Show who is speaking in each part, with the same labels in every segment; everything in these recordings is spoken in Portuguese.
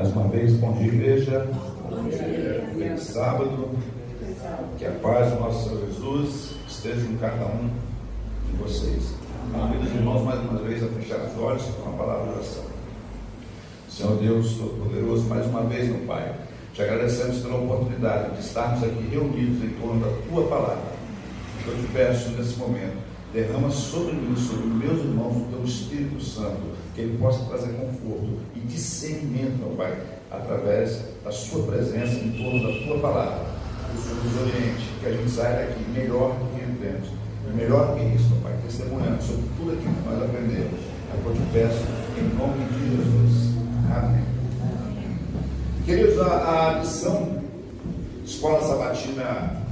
Speaker 1: Mais uma vez, bom dia, igreja. Bom dia. Feliz sábado. Que a paz do nosso Senhor Jesus esteja com cada um de vocês. Convido os irmãos mais uma vez a fechar os olhos com a palavra de oração. Senhor Deus Todo-Poderoso, mais uma vez, meu Pai, te agradecemos pela oportunidade de estarmos aqui reunidos em torno da Tua palavra. Eu te peço nesse momento, derrama sobre mim, sobre meus irmãos, o Teu Espírito Santo, que Ele possa trazer conforto e discernimento, meu Pai, através da Sua presença em torno da Tua palavra. Que o Senhor nos oriente, que a gente saia daqui melhor do que entramos, e melhor do que isso, meu Pai, testemunhando sobre tudo aquilo que nós aprendemos. É o que eu te peço, em nome de Jesus. Amém. Queridos, a lição Escola Sabatina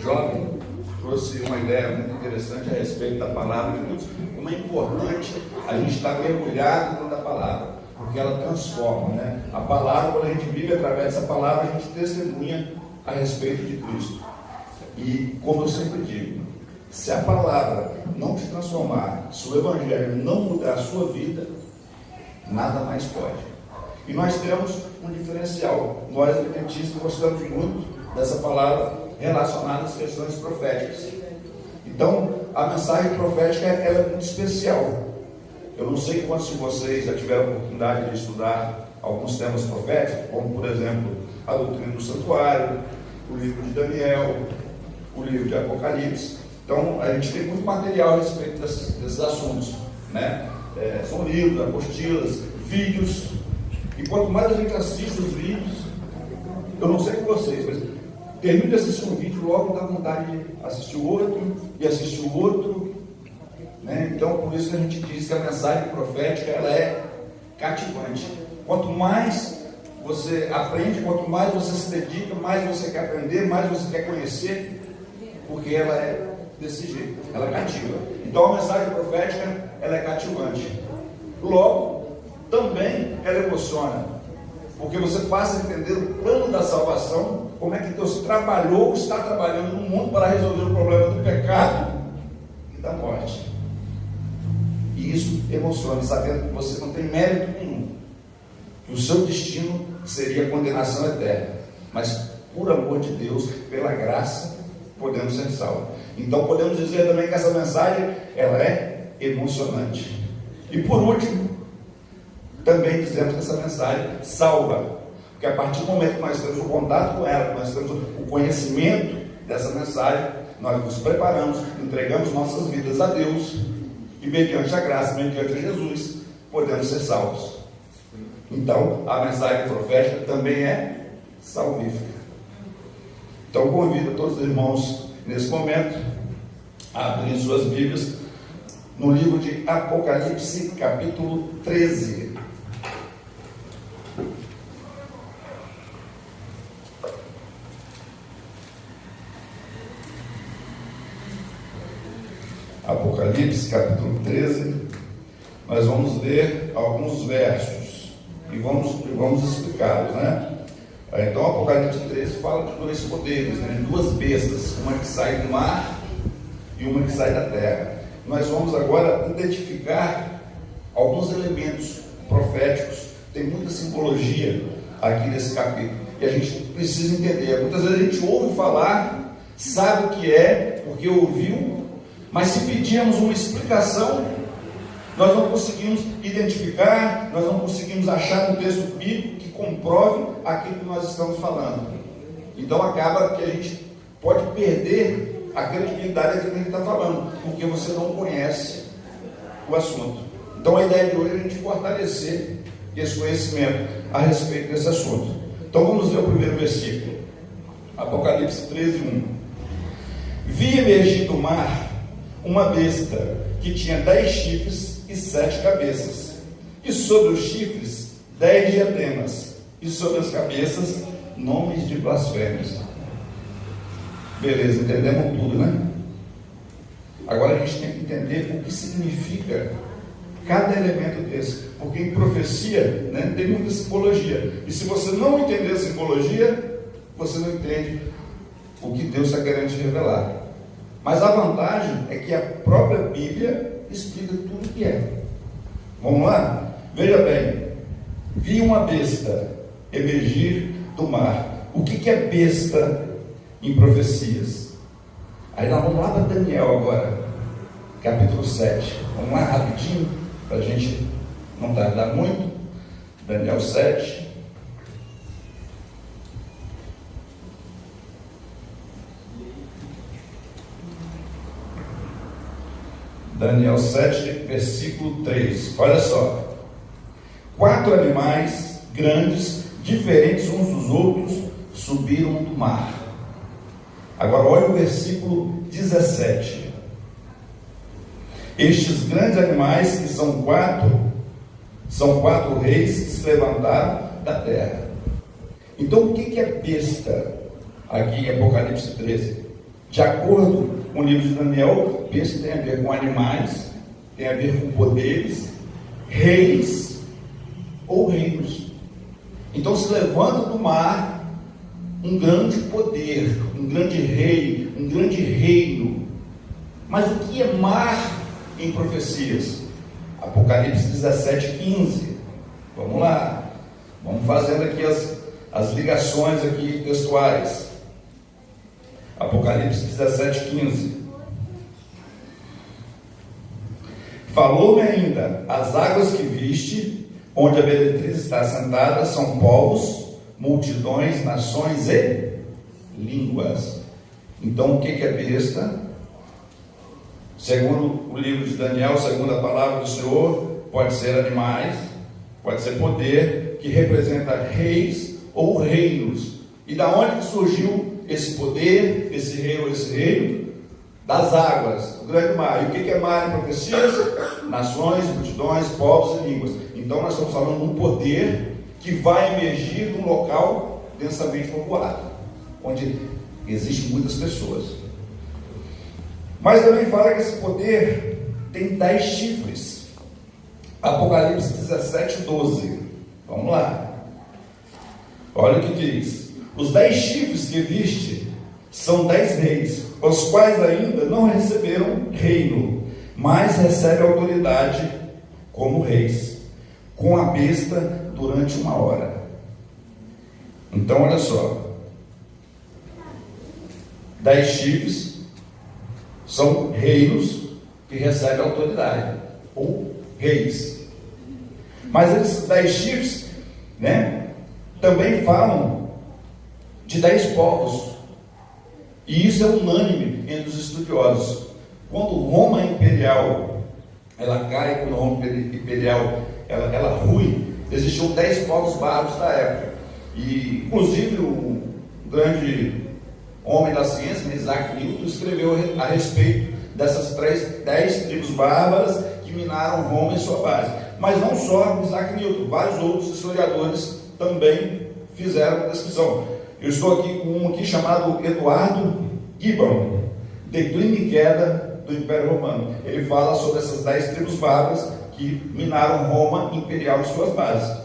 Speaker 1: Jovem trouxe uma ideia muito interessante a respeito da palavra de Deus. Como é importante a gente estar mergulhado dentro da palavra, porque ela transforma, né? A palavra, quando a gente vive através dessa palavra, a gente testemunha a respeito de Cristo. E, como eu sempre digo, se a palavra não te transformar, se o Evangelho não mudar a sua vida, nada mais pode. E nós temos um diferencial. Nós, adventistas, gostamos muito dessa palavra relacionada às questões proféticas. Então, a mensagem profética ela é muito especial. Eu não sei quantos de vocês já tiveram a oportunidade de estudar alguns temas proféticos, como, por exemplo, a doutrina do santuário, o livro de Daniel, o livro de Apocalipse. Então, a gente tem muito material a respeito desses assuntos, né? São livros, apostilas, vídeos. E quanto mais a gente assiste os vídeos, eu não sei com vocês, mas termino de assistir um vídeo, logo dá vontade de assistir o outro, e assistir o outro, né? Então, por isso que a gente diz que a mensagem profética ela é cativante. Quanto mais você aprende, quanto mais você se dedica, mais você quer aprender, mais você quer conhecer, porque ela é desse jeito, ela é cativa. Então, a mensagem profética ela é cativante. Logo, também ela emociona, porque você passa a entender o plano da salvação, como é que Deus trabalhou, está trabalhando no mundo para resolver o problema do pecado e da morte. E isso emociona, sabendo que você não tem mérito nenhum, que o seu destino seria a condenação eterna, mas por amor de Deus, pela graça, podemos ser salvos. Então podemos dizer também que essa mensagem ela é emocionante. E por último, também dizemos que essa mensagem salva, porque a partir do momento que nós temos o contato com ela, que nós temos o conhecimento dessa mensagem, nós nos preparamos, entregamos nossas vidas a Deus, e mediante a graça, mediante Jesus, podemos ser salvos. Então, a mensagem profética também é salvífica. Então, convido todos os irmãos, nesse momento, a abrir suas Bíblias no livro de Apocalipse, capítulo 13. Apocalipse, capítulo 13, nós vamos ler alguns versos e vamos explicá-los, né? Então, Apocalipse 13 fala de dois poderes, né? De duas bestas, uma que sai do mar e uma que sai da terra. Nós vamos agora identificar alguns elementos proféticos, tem muita simbologia aqui nesse capítulo, e a gente precisa entender. Muitas vezes a gente ouve falar, sabe o que é, porque ouviu, mas se pedirmos uma explicação, nós não conseguimos identificar, nós não conseguimos achar um texto bíblico que comprove aquilo que nós estamos falando. Então acaba que a gente pode perder a credibilidade daquilo que a gente está falando, porque você não conhece o assunto. Então a ideia de hoje é a gente fortalecer esse conhecimento a respeito desse assunto. Então vamos ler o primeiro versículo, Apocalipse 13, 1. Vi emergir do mar uma besta que tinha 10 chifres e 7 cabeças, e sobre os chifres 10 diademas, e sobre as cabeças nomes de blasfêmios. Beleza, entendemos tudo, né? Agora a gente tem que entender o que significa cada elemento desse, porque em profecia, né, tem muita simbologia, e se você não entender a simbologia, você não entende o que Deus está querendo te revelar. Mas a vantagem é que a própria Bíblia explica tudo o que é. Vamos lá? Veja bem, Vi uma besta emergir do mar. O que é besta em profecias? Aí nós vamos lá para Daniel agora, capítulo 7. Vamos lá rapidinho, para a gente não tardar muito. Daniel 7. Daniel 7, versículo 3. Olha só. 4 animais grandes, diferentes uns dos outros, subiram do mar. Agora olha o versículo 17. Estes grandes animais, que são quatro reis que se levantaram da terra. Então o que é besta aqui em Apocalipse 13? De acordo com o livro de Daniel, besta tem a ver com animais, tem a ver com poderes, reis ou reinos. Então se levanta do mar um grande poder, um grande rei, um grande reino. Mas o que é mar em profecias? Apocalipse 17, 15. Vamos lá, vamos fazendo aqui as ligações aqui textuais. Apocalipse 17, 15. Falou-me ainda: as águas que viste, onde a meretriz está sentada, são povos, multidões, nações e línguas. Então o que é besta? Segundo o livro de Daniel, segundo a palavra do Senhor, pode ser animais, pode ser poder, que representa reis ou reinos. E da onde surgiu esse poder, esse rei ou esse reino? Das águas, do grande mar. E o que é mar em profecias? Nações, multidões, povos e línguas. Então nós estamos falando de um poder que vai emergir num local densamente povoado, onde existem muitas pessoas. Mas também fala que esse poder tem 10 chifres. Apocalipse 17, 12. Vamos lá. Olha o que diz. Os 10 chifres que viste são 10 reis, os quais ainda não receberam reino, mas recebem autoridade como reis, com a besta durante 1 hora. Então olha só. 10 chifres são reinos que recebem autoridade, ou reis. Mas esses 10 chifres, também falam de 10 povos. E isso é unânime entre os estudiosos. Quando Roma Imperial, ela cai, quando Roma Imperial, ela rui, existiam 10 povos bárbaros da época. E, inclusive, o grande homem da ciência, Isaac Newton, escreveu a respeito dessas 10 tribos bárbaras que minaram Roma em sua base. Mas não só Isaac Newton, vários outros historiadores também fizeram a descrição. Eu estou aqui com um aqui chamado Eduardo Gibbon, Declínio e Queda do Império Romano. Ele fala sobre essas 10 tribos bárbaras que minaram Roma Imperial em suas bases.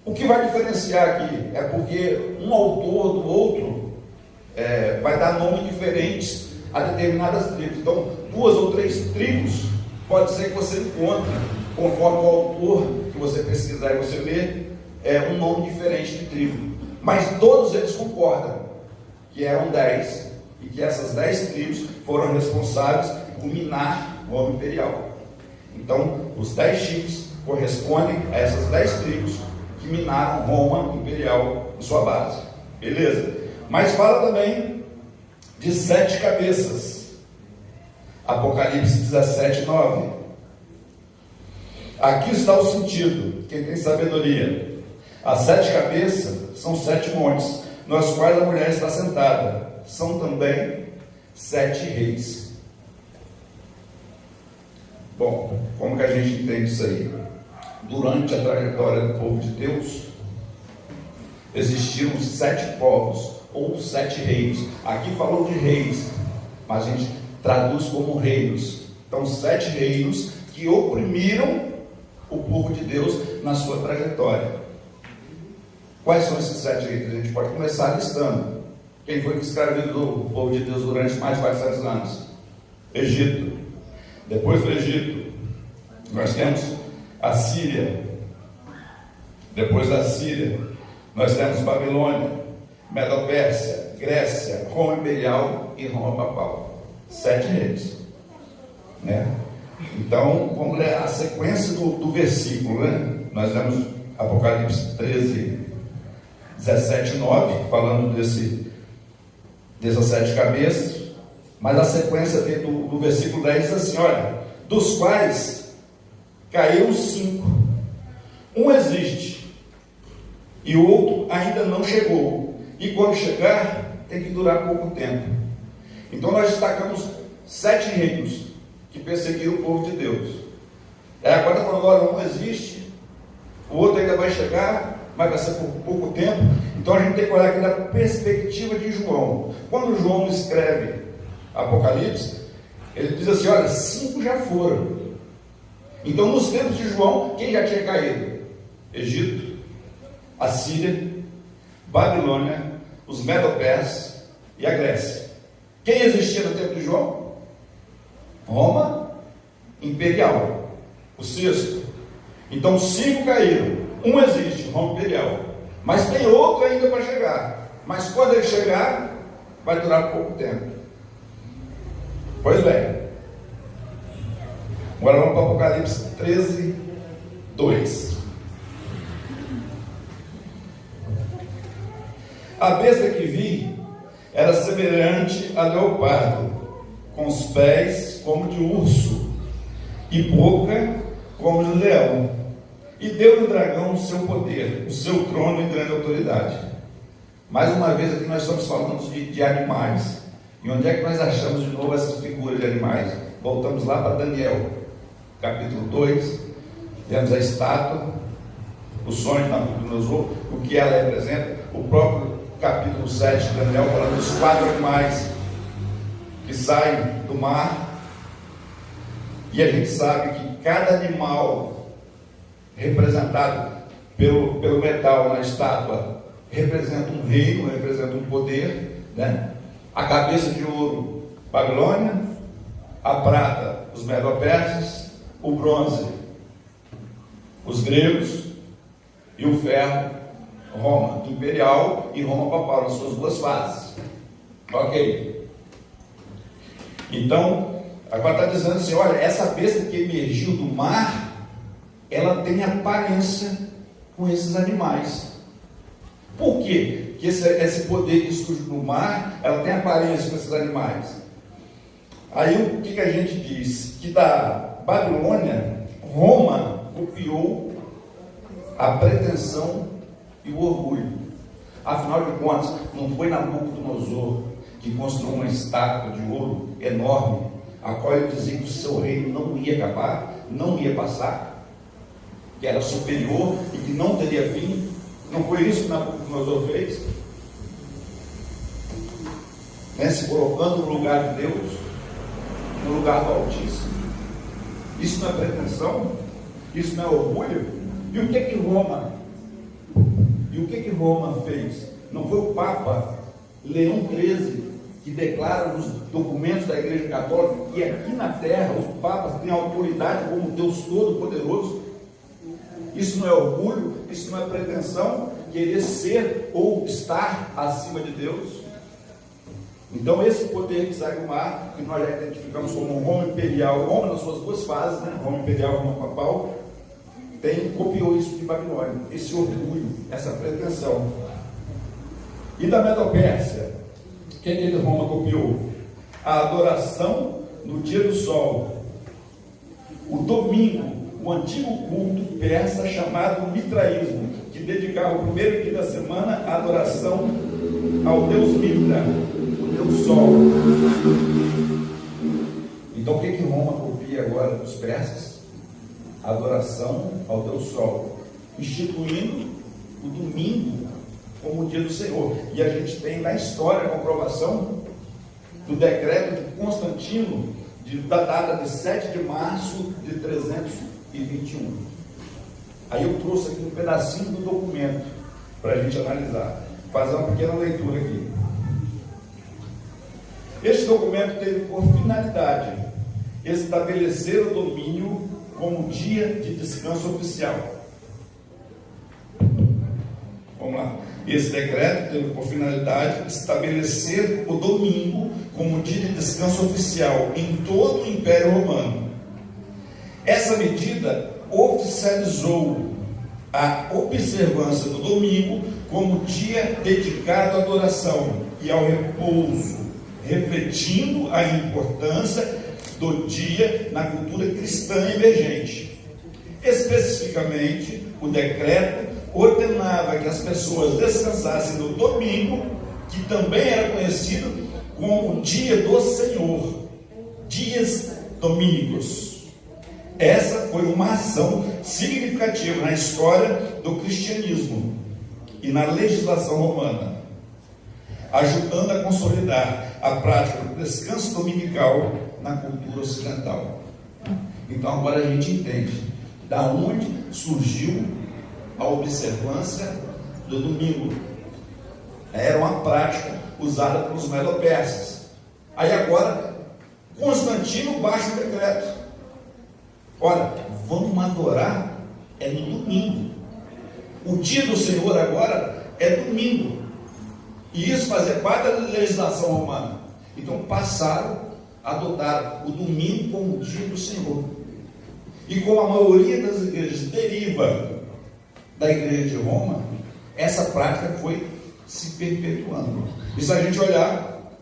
Speaker 1: O que vai diferenciar aqui é porque um autor do outro vai dar nomes diferentes a determinadas tribos. Então, 2 ou 3 tribos pode ser que você encontre, conforme o autor que você pesquisar e você ler, um nome diferente de tribo. Mas todos eles concordam que eram 10 e que essas 10 tribos foram responsáveis por minar Roma Imperial. Então, os 10 chifres correspondem a essas 10 tribos que minaram Roma Imperial em sua base. Beleza? Mas fala também de 7 cabeças. Apocalipse 17, 9. Aqui está o sentido, quem tem sabedoria. As 7 cabeças são 7 montes, nos quais a mulher está sentada. São também 7 reis. Bom, como que a gente entende isso aí? Durante a trajetória do povo de Deus, existiram 7 povos, ou 7 reinos. Aqui falou de reis, mas a gente traduz como reinos. Então, 7 reinos que oprimiram o povo de Deus na sua trajetória. Quais são esses 7 reinos? A gente pode começar listando. Quem foi que escravizou o povo de Deus durante mais de 400 anos? Egito. Depois do Egito, nós temos a Síria. Depois da Síria, nós temos Babilônia, Medo-Pérsia, Grécia, Roma Imperial e Roma Papal. 7 reis, né? Então, vamos ler a sequência do versículo, né? Nós temos Apocalipse 13, 17 e 9, falando dessas 7 cabeças, mas a sequência do versículo 10 diz assim: olha, dos quais caíram 5, um existe, e o outro ainda não chegou, e quando chegar, tem que durar pouco tempo. Então nós destacamos 7 reinos que perseguiram o povo de Deus. Agora falando, olha, um existe, o outro ainda vai chegar, mas vai ser por pouco tempo. Então a gente tem que olhar aqui da perspectiva de João. Quando João escreve Apocalipse, ele diz assim: olha, 5 já foram. Então nos tempos de João, quem já tinha caído? Egito, Assíria, Babilônia, os Medo-Persas e a Grécia. Quem existia no tempo de João? Roma Imperial, o 6º. Então 5 caíram, um existe, Roma Imperial, mas tem outro ainda para chegar. Mas quando ele chegar, vai durar pouco tempo. Pois bem, agora vamos para Apocalipse 13, 2. A besta que vi era semelhante a leopardo, com os pés como de urso e boca como de leão, e deu ao dragão o seu poder, o seu trono e grande autoridade. Mais uma vez aqui nós estamos falando de animais. E onde é que nós achamos de novo essas figuras de animais? Voltamos lá para Daniel, capítulo 2, temos a estátua, o sonho de Nabucodonosor, o que ela representa, o próprio capítulo 7 de Daniel, falando dos 4 animais que saem do mar, e a gente sabe que cada animal representado pelo metal na estátua representa um reino, representa um poder, né? A cabeça de ouro, Babilônia; a prata, os Medo-Persas; o bronze, os gregos; e o ferro, Roma Imperial e Roma Papal, nas suas 2 fases. Ok. Então, agora está dizendo assim: olha, essa besta que emergiu do mar, ela tem aparência com esses animais. Por quê? Que esse poder que surge no mar, ela tem aparência com esses animais. Aí o que a gente diz? Que da Babilônia, Roma copiou a pretensão e o orgulho. Afinal de contas, não foi Nabucodonosor que construiu uma estátua de ouro enorme, a qual ele dizia que o seu reino não ia acabar, não ia passar, que era superior e que não teria fim? Não foi isso que Nabucodonosor fez? Né? Se colocando no lugar de Deus, no lugar do Altíssimo. Isso não é pretensão? Isso não é orgulho? E o que Roma fez? Não foi o Papa Leão XIII que declara nos documentos da Igreja Católica que aqui na Terra os papas têm autoridade como Deus Todo-Poderoso? Isso não é orgulho? Isso não é pretensão? Querer ser ou estar acima de Deus? Então esse poder que sai do mar, que nós já identificamos como Roma Imperial, Roma nas suas 2 fases, né? Roma Imperial e Roma Papal, copiou isso de Babilônia, esse orgulho, essa pretensão. E da Medo-Pérsia, quem que Roma copiou? A adoração no dia do sol, o domingo, o antigo culto persa chamado mitraísmo, que dedicava o primeiro dia da semana à adoração ao deus Mitra, o deus sol. Então o que Roma copia agora dos persas? A adoração ao deus sol, instituindo o domingo como o dia do Senhor. E a gente tem na história a comprovação do decreto de Constantino, da data de 7 de março de 321. Aí eu trouxe aqui um pedacinho do documento para a gente analisar, fazer uma pequena leitura aqui. Este documento teve por finalidade estabelecer o domínio como dia de descanso oficial. Esse decreto teve por finalidade estabelecer o domingo como dia de descanso oficial em todo o Império Romano. Essa medida oficializou a observância do domingo como dia dedicado à adoração e ao repouso, refletindo a importância do dia na cultura cristã emergente. Especificamente, o decreto ordenava que as pessoas descansassem no domingo, que também era conhecido como o dia do Senhor, dias domínicos. Essa foi uma ação significativa na história do cristianismo e na legislação romana, ajudando a consolidar a prática do descanso dominical na cultura ocidental. Então agora a gente entende da onde surgiu a observância do domingo. Era uma prática usada pelos medo-persas. Aí agora Constantino baixa o decreto. Olha, vamos adorar é no domingo. O dia do Senhor agora é domingo. E isso fazia parte da legislação romana. Então passaram a adotar o domingo como o dia do Senhor. E como a maioria das igrejas deriva da igreja de Roma, essa prática foi se perpetuando. E se a gente olhar,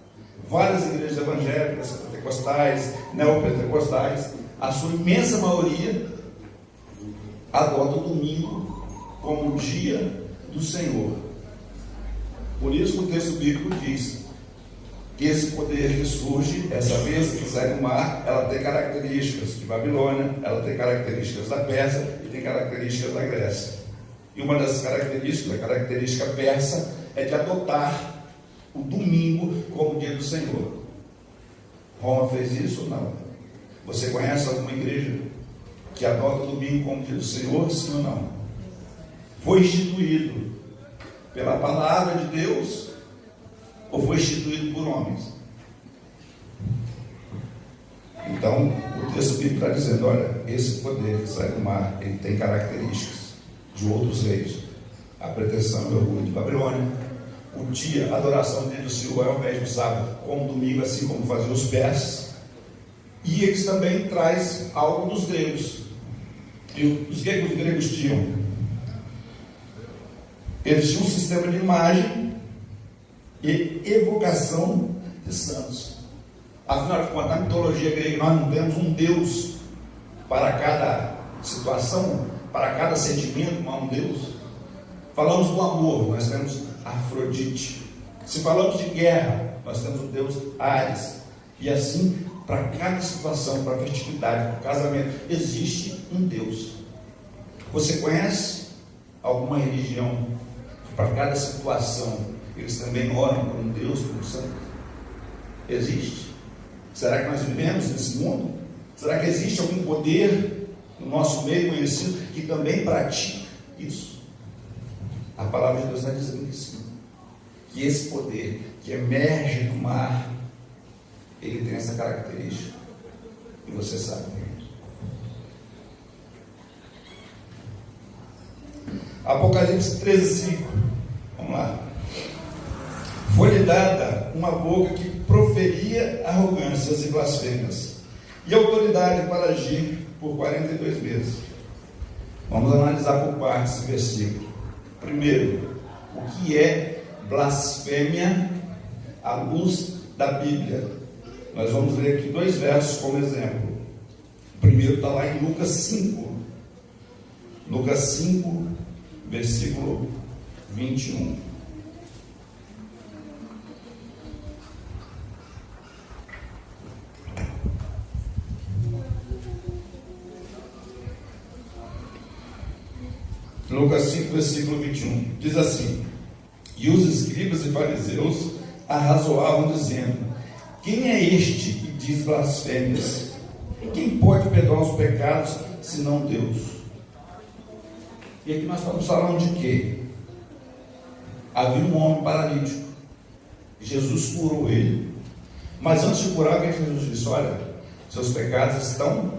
Speaker 1: várias igrejas evangélicas, pentecostais, neopentecostais, a sua imensa maioria adota o domingo como o dia do Senhor. Por isso que o texto bíblico diz que esse poder que surge, essa besta que sai do mar, ela tem características de Babilônia, ela tem características da Pérsia e tem características da Grécia. E uma das características, a característica persa, é de adotar o domingo como dia do Senhor. Roma fez isso ou não? Você conhece alguma igreja que adota o domingo como dia do Senhor, sim ou não? Foi instituído pela palavra de Deus ou foi instituído por homens? Então, o texto bíblico está dizendo, olha, esse poder que sai do mar, ele tem características de outros reis. A pretensão e o orgulho de Babilônia. O dia, a adoração do dia do Senhor ao invés do sábado, como domingo, assim como faziam os persas. E eles também traz algo dos gregos. E os gregos tinham? Eles tinham um sistema de imagem e evocação de santos. Afinal de contas, na mitologia grega, nós não temos um Deus para cada situação, para cada sentimento, não há um Deus. Falamos do amor, nós temos Afrodite. Se falamos de guerra, nós temos o Deus Ares. E assim, para cada situação, para a fertilidade, para o casamento, existe um Deus. Você conhece alguma religião que para cada situação eles também oram por um Deus, por um santo? Existe? Será que nós vivemos nesse mundo? Será que existe algum poder no nosso meio conhecido que também pratica isso? A palavra de Deus está dizendo que sim. Que esse poder que emerge do mar, ele tem essa característica. E você sabe. Apocalipse 13:5. Vamos lá. Foi-lhe dada uma boca que proferia arrogâncias e blasfêmias, e autoridade para agir por 42 meses. Vamos analisar por partes esse versículo. Primeiro, o que é blasfêmia à luz da Bíblia? Nós vamos ler aqui 2 versos como exemplo. O primeiro está lá em Lucas 5. Lucas 5, versículo 21. Lucas 5, versículo 21. Diz assim: E os escribas e fariseus arrazoavam, dizendo: Quem é este que diz blasfêmias? Quem pode perdoar os pecados, senão Deus? E aqui nós estamos falando de quê? Havia um homem paralítico. Jesus curou ele. Mas antes de curar, o que Jesus disse? Olha, seus pecados estão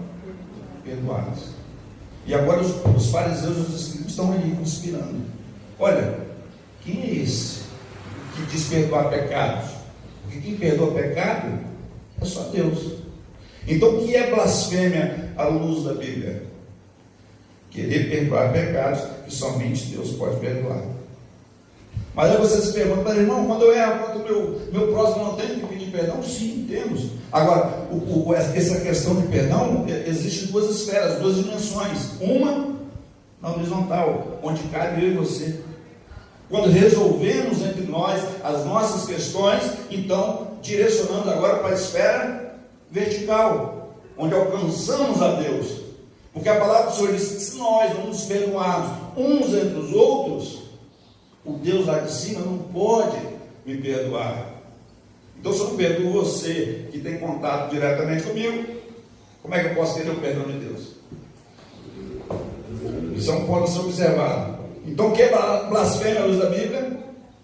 Speaker 1: perdoados. E agora os fariseus e os escribas estão ali conspirando. Olha, Quem é esse que diz perdoar pecados? Porque quem perdoa pecado é só Deus. Então o que é blasfêmia à luz da Bíblia? Querer perdoar pecados que somente Deus pode perdoar. Mas aí você se pergunta, mas irmão, quando eu erro contra o meu próximo, não tenho que pedir perdão? Sim, temos. Agora, essa questão de perdão, existe duas esferas, duas dimensões. Uma na horizontal, onde cabe eu e você. Quando resolvemos entre nós as nossas questões, então direcionamos agora para a esfera vertical, onde alcançamos a Deus. Porque a palavra do Senhor diz que se nós não nos perdoarmos uns entre os outros, o Deus lá de cima não pode me perdoar. Então, se eu não perdoo você, que tem contato diretamente comigo, como é que eu posso ter o perdão de Deus? Isso é um ponto a ser observado. Então, o que é blasfêmia à luz da Bíblia?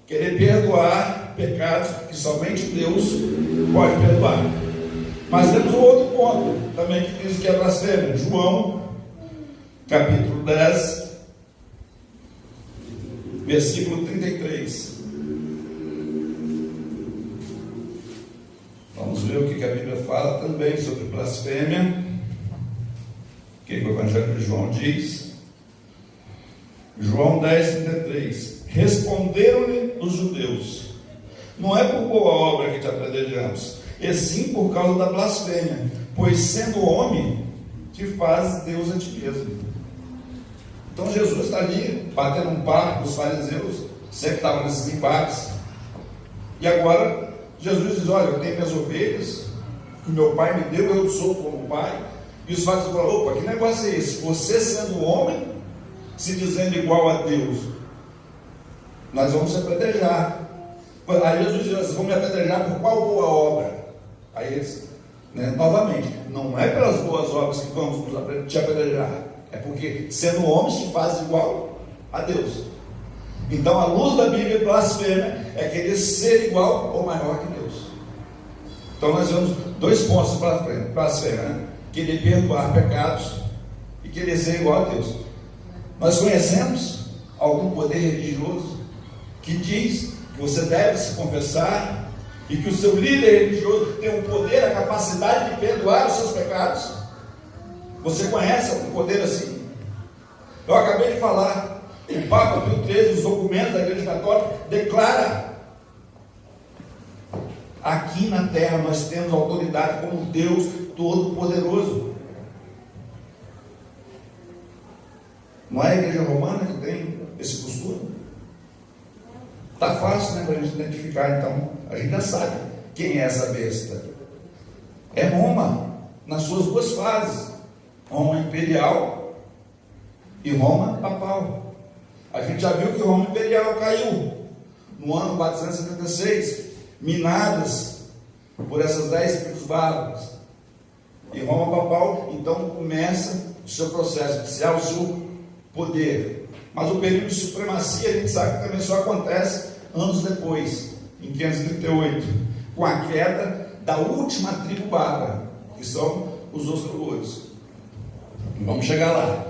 Speaker 1: Querer perdoar pecados que somente Deus pode perdoar. Mas temos um outro ponto também que diz que é blasfêmia. João, capítulo 10, versículo 33. Vamos ver o que a Bíblia fala também sobre blasfêmia. O que o Evangelho de João diz? João 10, 33. Responderam-lhe os judeus: não é por boa obra que te apedrejamos, e sim por causa da blasfêmia, pois sendo homem, te fazes Deus a ti mesmo. Então Jesus está ali, batendo um papo com os fariseus, sempre estavam nesses embates, e agora Jesus diz: olha, eu tenho minhas ovelhas, que meu pai me deu, eu sou como pai. E os fariseus falam: opa, que negócio é esse? Você sendo homem, se dizendo igual a Deus, nós vamos se apedrejar. Aí Jesus diz: vocês vão me apedrejar por qual boa obra? Aí eles, novamente, não é pelas boas obras que vamos te apedrejar, é porque sendo homens te faz igual a Deus. Então a luz da Bíblia, blasfêmia é querer ser igual ou maior que Deus. Então nós vemos dois pontos para blasfêmia, né? Querer perdoar pecados e querer ser igual a Deus. Nós conhecemos algum poder religioso que diz que você deve se confessar e que o seu líder religioso tem o poder, a capacidade de perdoar os seus pecados? Você conhece algum poder assim? Eu acabei de falar, o Papa Pio XIII, os documentos da Igreja Católica, declara: aqui na terra nós temos autoridade como Deus Todo-Poderoso. Não é a Igreja Romana que tem esse costume? Está fácil, né, para a gente identificar. Então, a gente já sabe quem é essa besta. É Roma, nas suas duas fases: Roma imperial e Roma papal. A gente já viu que Roma imperial caiu no ano 476, minadas por essas 10 tribos bárbaras. E Roma papal, então, começa o seu processo de iniciar o seu poder. Mas o período de supremacia, a gente sabe que também só acontece anos depois, em 538, com a queda da última tribo bárbara, que são os ostrogodos. Vamos chegar lá.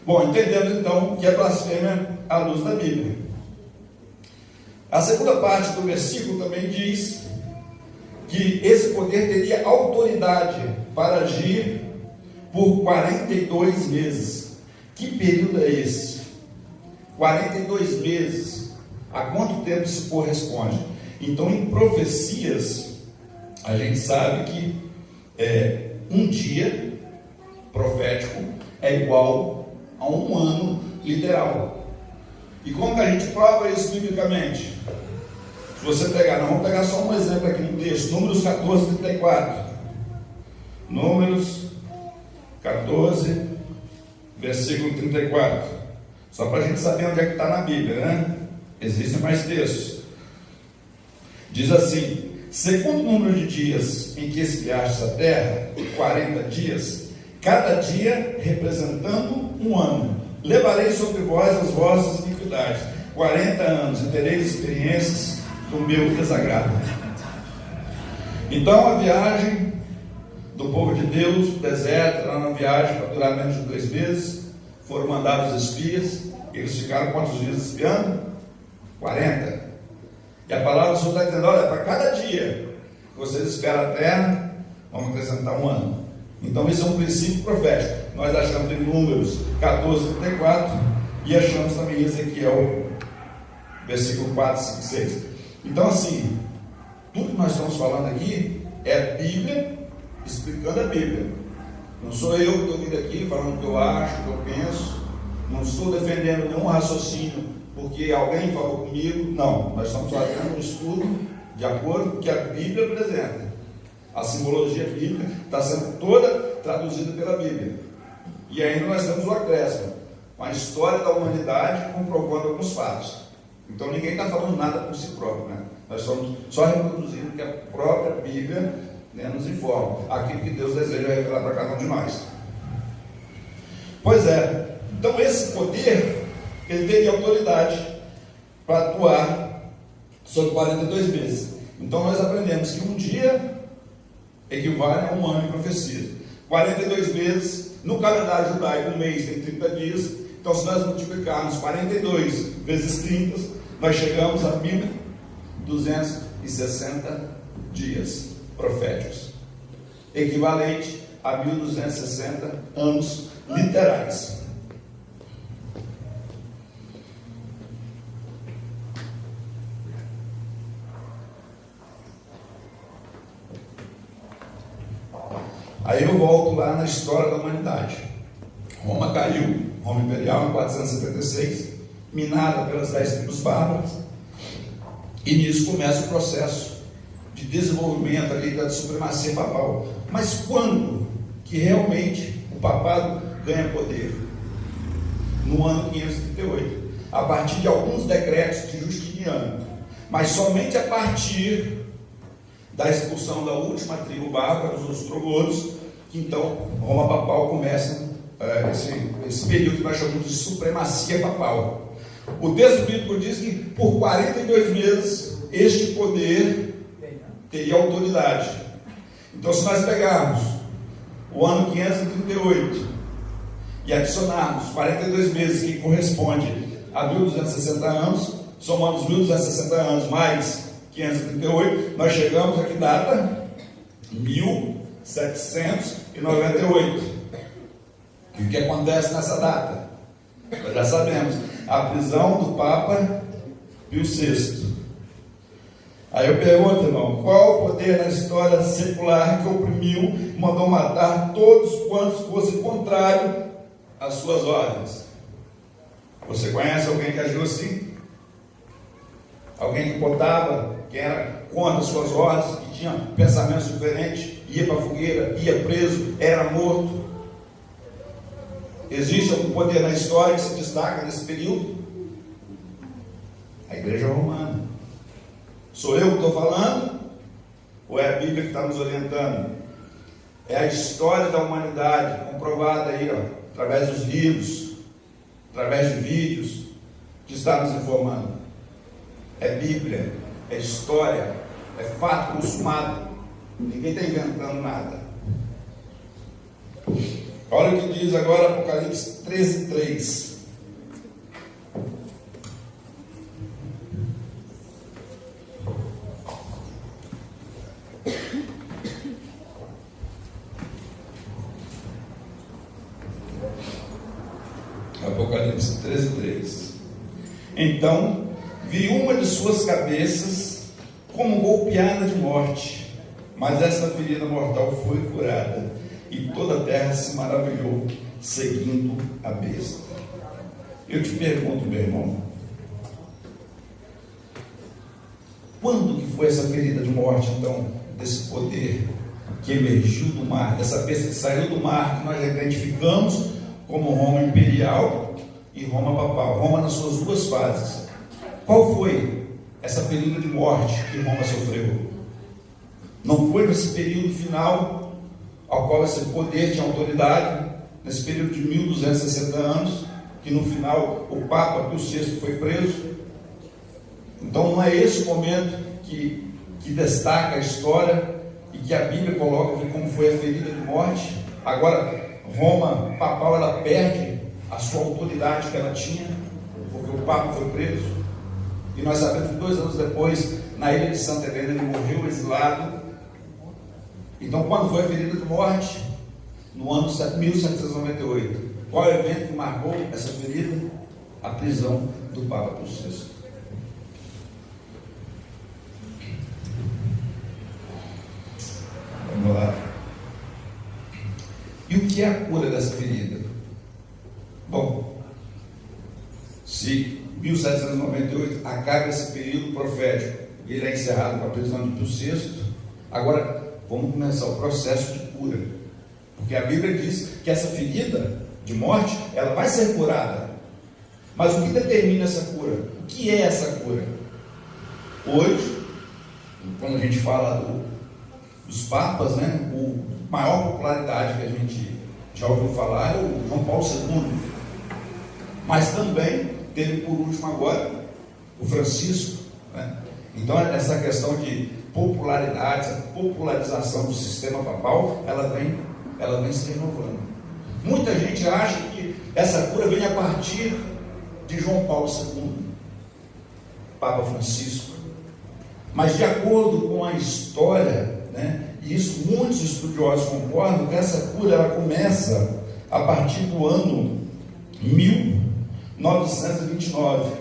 Speaker 1: Bom, entendemos então que é blasfêmia à luz da Bíblia. A segunda parte do versículo também diz que esse poder teria autoridade para agir por 42 meses. Que período é esse? 42 meses. A quanto tempo isso corresponde? Então, em profecias, a gente sabe que um dia profético é igual a um ano literal. E como que a gente prova isso biblicamente? Se você pegar, nós vamos pegar só um exemplo aqui no texto, Números 14, 34. Números 14, versículo 34. Só para a gente saber onde é que está na Bíblia, né? Existem mais textos. Diz assim: segundo o número de dias em que esfriastes a terra, 40 dias, cada dia representando um ano, levarei sobre vós as vossas iniquidades, 40 anos, e tereis experiências do meu desagrado. Então a viagem do povo de Deus, do deserto, era uma viagem para durar menos de 2 meses, foram mandados os espias, eles ficaram quantos dias espiando? 40. E a palavra do Senhor está dizendo: olha, para cada dia que vocês esperam a terra, vamos acrescentar um ano. Então isso é um princípio profético. Nós achamos em Números 14:34 e achamos também em Ezequiel, versículo 4, 5, 6. Então assim, tudo que nós estamos falando aqui é a Bíblia explicando a Bíblia. Não sou eu que estou vindo aqui falando o que eu acho, o que eu penso. Não estou defendendo nenhum raciocínio porque alguém falou comigo. Não, nós estamos fazendo um estudo de acordo com o que a Bíblia apresenta. A simbologia bíblica está sendo toda traduzida pela Bíblia. E ainda nós temos o acréscimo, com a história da humanidade comprovando alguns fatos. Então ninguém está falando nada por si próprio, né? Nós estamos só reproduzindo o que a própria Bíblia, né, nos informa, aquilo que Deus deseja revelar para cada um de nós. Pois é, então esse poder, ele teria autoridade para atuar sobre 42 meses. Então nós aprendemos que um dia equivale a um ano de profecia. 42 meses, no calendário judaico, um mês tem 30 dias. Então se nós multiplicarmos 42 vezes 30, nós chegamos a 1260 dias proféticos, equivalente a 1260 anos literais. Aí eu volto lá na história da humanidade. Roma caiu, Roma Imperial, em 476, minada pelas 10 tribos bárbaras, e nisso começa o processo de desenvolvimento ali da supremacia papal. Mas quando que realmente o papado ganha poder? No ano 538, a partir de alguns decretos de Justiniano, mas somente a partir da expulsão da última tribo bárbara, os ostrogodos, que então Roma papal começa esse período que nós chamamos de supremacia papal. O texto bíblico diz que por 42 meses este poder teria autoridade. Então se nós pegarmos o ano 538 e adicionarmos 42 meses, que corresponde a 1260 anos, somamos 1260 anos mais 538, nós chegamos a que data? 1798. E o que acontece nessa data? Nós já sabemos, a prisão do Papa Pio VI. Aí eu pergunto, irmão, qual o poder na história secular que oprimiu, mandou matar todos quantos fossem contrários às suas ordens? Você conhece alguém que agiu assim? Alguém que botava, que era contra as suas ordens, que tinha pensamentos diferentes, ia para a fogueira, ia preso, era morto? Existe algum poder na história que se destaca nesse período? A Igreja Romana. Sou eu que estou falando? Ou é a Bíblia que está nos orientando? É a história da humanidade, comprovada aí, ó, através dos livros, através de vídeos, que está nos informando. É Bíblia, é história, é fato consumado. Ninguém está inventando nada. Olha o que diz agora Apocalipse 13:3. Apocalipse 13:3. Então vi uma de suas cabeças como golpeada de morte, mas essa ferida mortal foi curada, e toda a terra se maravilhou, seguindo a besta. Eu te pergunto, meu irmão, quando que foi essa ferida de morte, então, desse poder que emergiu do mar, dessa besta que saiu do mar, que nós identificamos como Roma Imperial e Roma Papal, Roma nas suas duas fases? Qual foi essa ferida de morte que Roma sofreu? Não foi nesse período final, ao qual esse poder tinha autoridade, nesse período de 1260 anos, que no final o Papa Pio VI foi preso? Então não é esse o momento que destaca a história e que a Bíblia coloca aqui como foi a ferida de morte. Agora, Roma Papal, ela perde a sua autoridade que ela tinha, porque o Papa foi preso. E nós sabemos que 2 anos depois, na ilha de Santa Helena, ele morreu exilado. Então, quando foi a ferida de morte? No ano 1798. Qual é o evento que marcou essa ferida? A prisão do Papa Pio VI. Vamos lá. E o que é a cura dessa ferida? Bom, se 1798 acaba esse período profético e ele é encerrado com a prisão de Pio VI, agora vamos começar o processo de cura. Porque a Bíblia diz que essa ferida de morte, ela vai ser curada. Mas o que determina essa cura? O que é essa cura? Hoje, quando a gente fala dos papas, né, o maior popularidade que a gente já ouviu falar é o João Paulo II. Mas também teve por último agora o Francisco, né? Então essa questão de popularidade, essa popularização do sistema papal, ela vem se renovando. Muita gente acha que essa cura vem a partir de João Paulo II, Papa Francisco. Mas de acordo com a história, né, e isso muitos estudiosos concordam, que essa cura ela começa a partir do ano 1929. O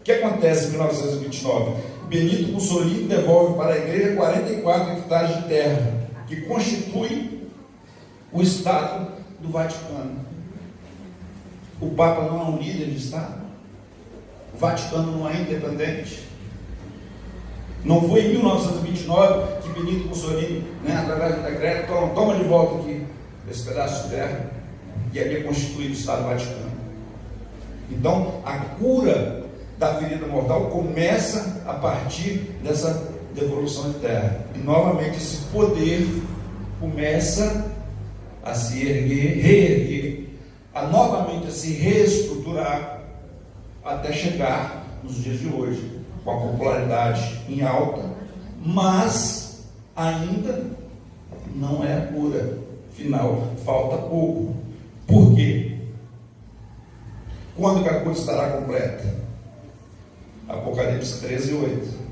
Speaker 1: que acontece em 1929? Benito Mussolini devolve para a igreja 44 hectares de terra, que constitui o Estado do Vaticano. O Papa não é um líder de Estado. O Vaticano não é independente. Não foi em 1929 que Benito Mussolini, né, através do decreto, toma de volta aqui esse pedaço de terra, e ali é constituído o Estado Vaticano. Então, a cura da ferida mortal começa a partir dessa devolução de terra. E novamente esse poder começa a se erguer, reerguer, a novamente a se reestruturar, até chegar nos dias de hoje, com a popularidade em alta, mas ainda não é a cura final, falta pouco. Por quê? Quando que a cura estará completa? Apocalipse 13, 8.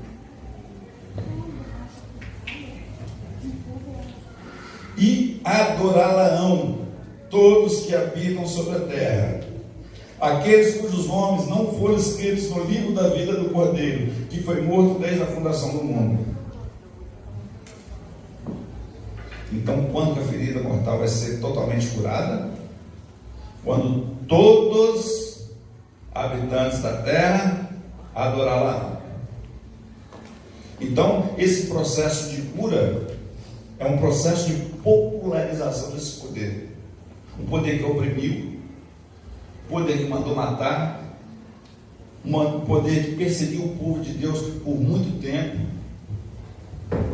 Speaker 1: E adorá-la-ão todos que habitam sobre a terra, aqueles cujos nomes não foram escritos no livro da vida do Cordeiro, que foi morto desde a fundação do mundo. Então, quando a ferida mortal vai ser totalmente curada? Quando todos habitantes da terra adorá-la. Então, esse processo de cura é um processo de popularização desse poder. Um poder que oprimiu, poder que mandou matar, um poder que perseguiu o povo de Deus por muito tempo,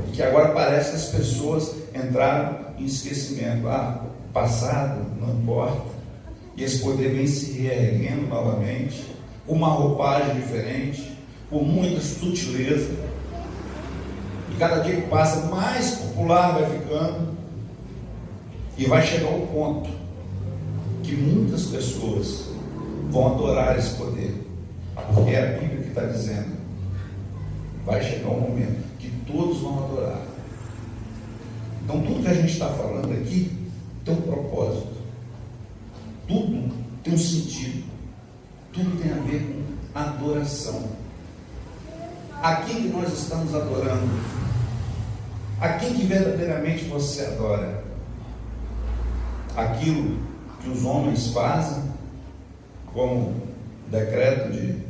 Speaker 1: e que agora parece que as pessoas entraram em esquecimento. O passado não importa, e esse poder vem se reerguendo novamente, com uma roupagem diferente, com muita sutileza, e cada dia que passa mais popular vai ficando, e vai chegar ao ponto que muitas pessoas vão adorar esse poder, porque é a Bíblia que está dizendo, vai chegar um momento que todos vão adorar. Então tudo que a gente está falando aqui tem um propósito, tudo tem um sentido, tudo tem a ver com adoração. A quem que nós estamos adorando? A quem que verdadeiramente você adora? Aquilo que os homens fazem, como o decreto de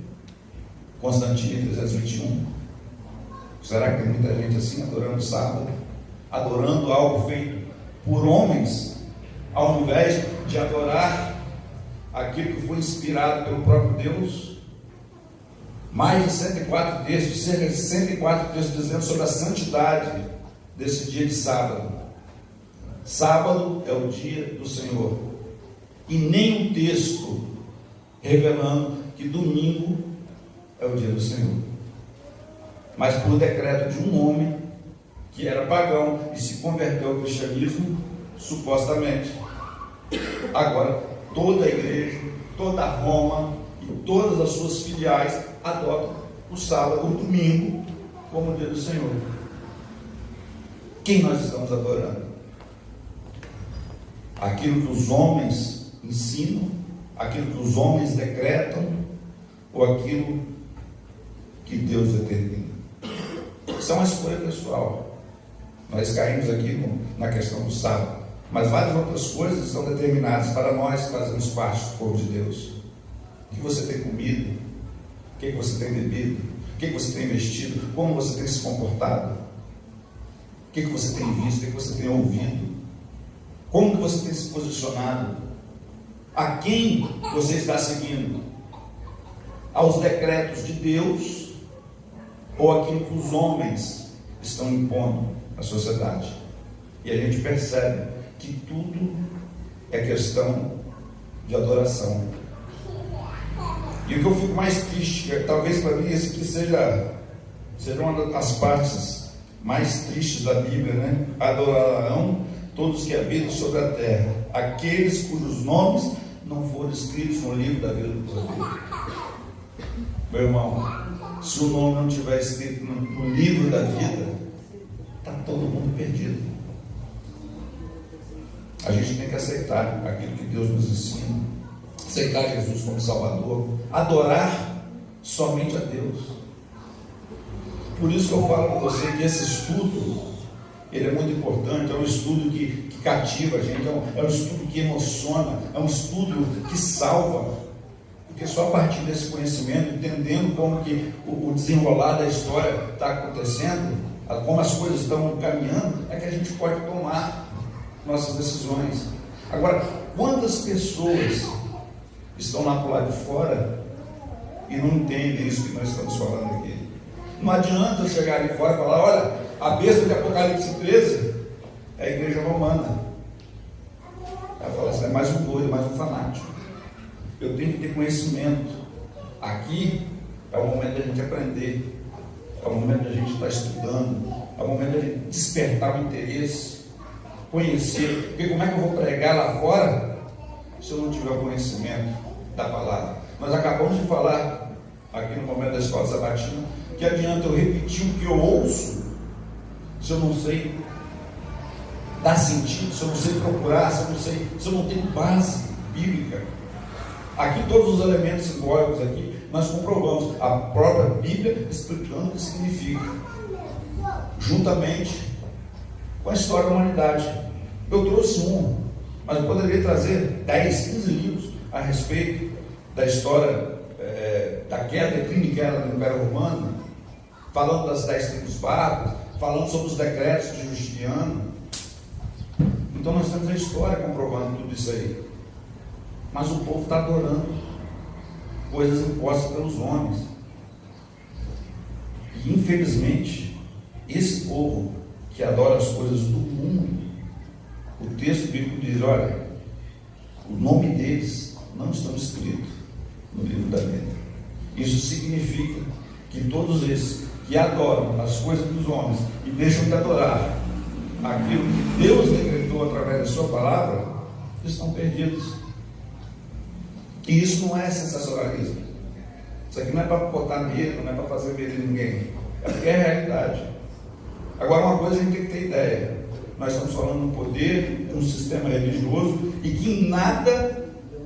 Speaker 1: Constantino 321? Será que tem muita gente assim adorando o sábado, adorando algo feito por homens, ao invés de adorar aquilo que foi inspirado pelo próprio Deus? Mais de 104 textos, cerca de 104 textos dizendo sobre a santidade desse dia de sábado. Sábado é o dia do Senhor, e nem um texto revelando que domingo é o dia do Senhor, mas por decreto de um homem que era pagão e se converteu ao cristianismo, supostamente. Agora toda a igreja, toda Roma e todas as suas filiais adotam o sábado, o domingo, como o dia do Senhor. Quem nós estamos adorando? Aquilo que os homens ensinam, aquilo que os homens decretam, ou aquilo que Deus determina? Isso é uma escolha pessoal. Nós caímos aqui na questão do sábado, mas várias outras coisas estão determinadas para nós que fazemos parte do povo de Deus. O que você tem comido? O que você tem bebido? O que você tem investido? Como você tem se comportado? O que você tem visto? O que você tem ouvido? Como que você tem se posicionado? A quem você está seguindo? Aos decretos de Deus ou aquilo que os homens estão impondo à sociedade? E a gente percebe que tudo é questão de adoração. E o que eu fico mais triste, talvez para mim esse aqui seja uma das partes mais tristes da Bíblia, né? Adorarão todos que habitam sobre a terra, aqueles cujos nomes não foram escritos no livro da vida do Cordeiro. Meu irmão, se o nome não estiver escrito no livro da vida, está todo mundo perdido. A gente tem que aceitar aquilo que Deus nos ensina, aceitar Jesus como Salvador, adorar somente a Deus. Por isso que eu falo com você que esse estudo, ele é muito importante, é um estudo que cativa a gente, é um estudo que emociona, é um estudo que salva, porque só a partir desse conhecimento, entendendo como que o desenrolar da história está acontecendo, como as coisas estão caminhando, é que a gente pode tomar nossas decisões. Agora, quantas pessoas estão lá para o lado de fora e não entendem isso que nós estamos falando aqui? Não adianta eu chegar ali fora e falar: olha, a besta de Apocalipse 13 é a igreja romana. Ela fala assim: é mais um doido, mais um fanático. Eu tenho que ter conhecimento. Aqui é o momento da gente aprender, é o momento da gente estar estudando, é o momento da gente despertar o interesse, conhecer. Porque como é que eu vou pregar lá fora se eu não tiver o conhecimento da palavra? Nós acabamos de falar aqui no momento da escola sabatina que adianta eu repetir o que eu ouço se eu não sei dar sentido, se eu não sei procurar, se eu não tenho base bíblica. Aqui todos os elementos simbólicos aqui nós comprovamos a própria Bíblia explicando o que significa, juntamente com a história da humanidade. Eu trouxe mas eu poderia trazer 10, 15 livros a respeito da história da queda e crime que era no Império Romano, falando das 10 tribos bárbaras, falando sobre os decretos de Justiniano. Então nós temos a história comprovando tudo isso aí. Mas o povo está adorando coisas impostas pelos homens. E infelizmente, esse povo que adora as coisas do mundo, o texto bíblico diz: olha, o nome deles não estão escritos no livro da vida. Isso significa que todos esses que adoram as coisas dos homens e deixam de adorar aquilo que Deus decretou através da sua palavra, estão perdidos. E isso não é sensacionalismo. Isso aqui não é para botar medo, não é para fazer medo de ninguém. É porque é a realidade. Agora, uma coisa a gente tem que ter ideia: nós estamos falando de um poder, de um sistema religioso, e que em nada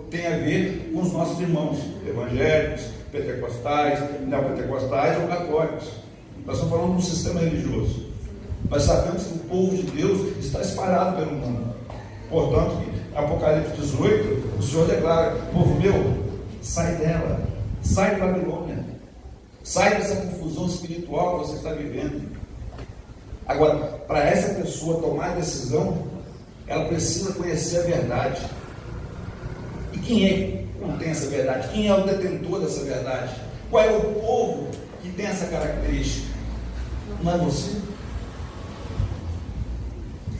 Speaker 1: tem a ver com os nossos irmãos evangélicos, pentecostais, neopentecostais ou católicos. Nós estamos falando de um sistema religioso. Nós sabemos que o povo de Deus está espalhado pelo mundo. Portanto, Apocalipse 18, o Senhor declara: povo meu, sai dela, sai da Babilônia, sai dessa confusão espiritual que você está vivendo. Agora, para essa pessoa tomar a decisão, ela precisa conhecer a verdade. E quem é que contém essa verdade? Quem é o detentor dessa verdade? Qual é o povo que tem essa característica? Não é você?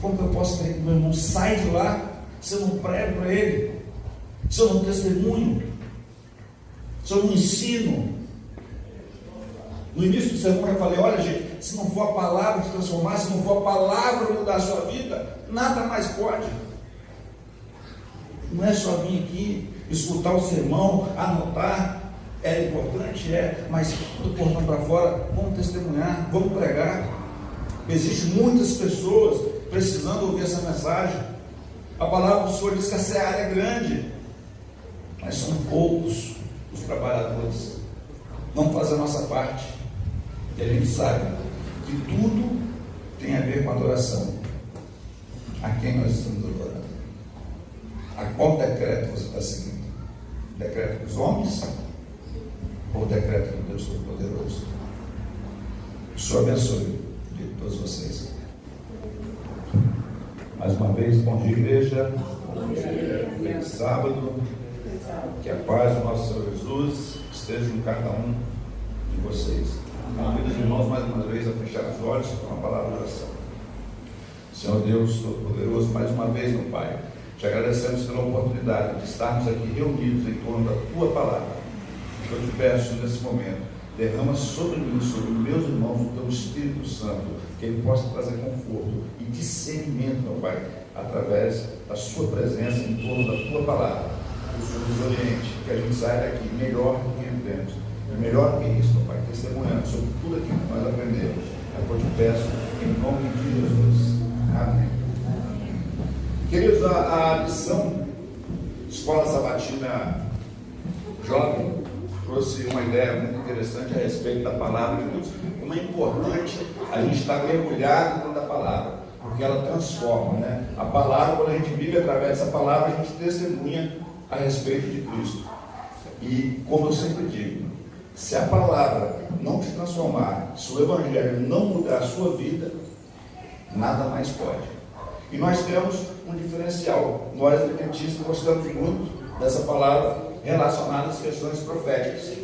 Speaker 1: Como que eu posso ter que meu irmão sai de lá se eu não prego para ele, se eu não testemunho, se eu não ensino? No início do sermão eu falei: olha gente, se não for a palavra te transformar, se não for a palavra mudar a sua vida, nada mais pode. Não é só vir aqui, escutar o sermão, anotar. É importante, mas do portão para fora, vamos testemunhar, vamos pregar. Existem muitas pessoas precisando ouvir essa mensagem. A palavra do Senhor diz que a seara é grande, mas são poucos os trabalhadores. Vamos fazer a nossa parte. E a gente sabe que tudo tem a ver com adoração. A quem nós estamos adorando? A qual decreto você está seguindo? Decreto dos homens ou decreto do Deus Todo-Poderoso? O Senhor abençoe de todos vocês. Mais uma vez, bom dia, igreja. Feliz sábado. Que a paz do nosso Senhor Jesus esteja em cada um de vocês. Convido os irmãos mais uma vez a fechar os olhos com uma palavra de oração. Senhor Deus Todo-Poderoso, mais uma vez, meu Pai, te agradecemos pela oportunidade de estarmos aqui reunidos em torno da Tua palavra. Eu te peço nesse momento, derrama sobre mim, sobre meus irmãos, o Teu Espírito Santo, que Ele possa trazer conforto e discernimento, meu Pai, através da Sua presença em torno da Tua palavra. O Senhor nos oriente, que a gente saia daqui melhor do que entramos. E melhor que isso, meu Pai, testemunhando sobre tudo aquilo que nós aprendemos. Eu te peço, em nome de Jesus. Amém. Queridos, a lição Escola Sabatina Jovem trouxe uma ideia muito interessante a respeito da palavra de Deus. Como é importante a gente estar mergulhado dentro da palavra, porque ela transforma, né? A palavra, quando a gente vive através dessa palavra, a gente testemunha a respeito de Cristo. E, como eu sempre digo, se a palavra não te transformar, se o Evangelho não mudar a sua vida, nada mais pode. E nós temos um diferencial. Nós, adventistas, gostamos muito dessa palavra relacionada às questões proféticas.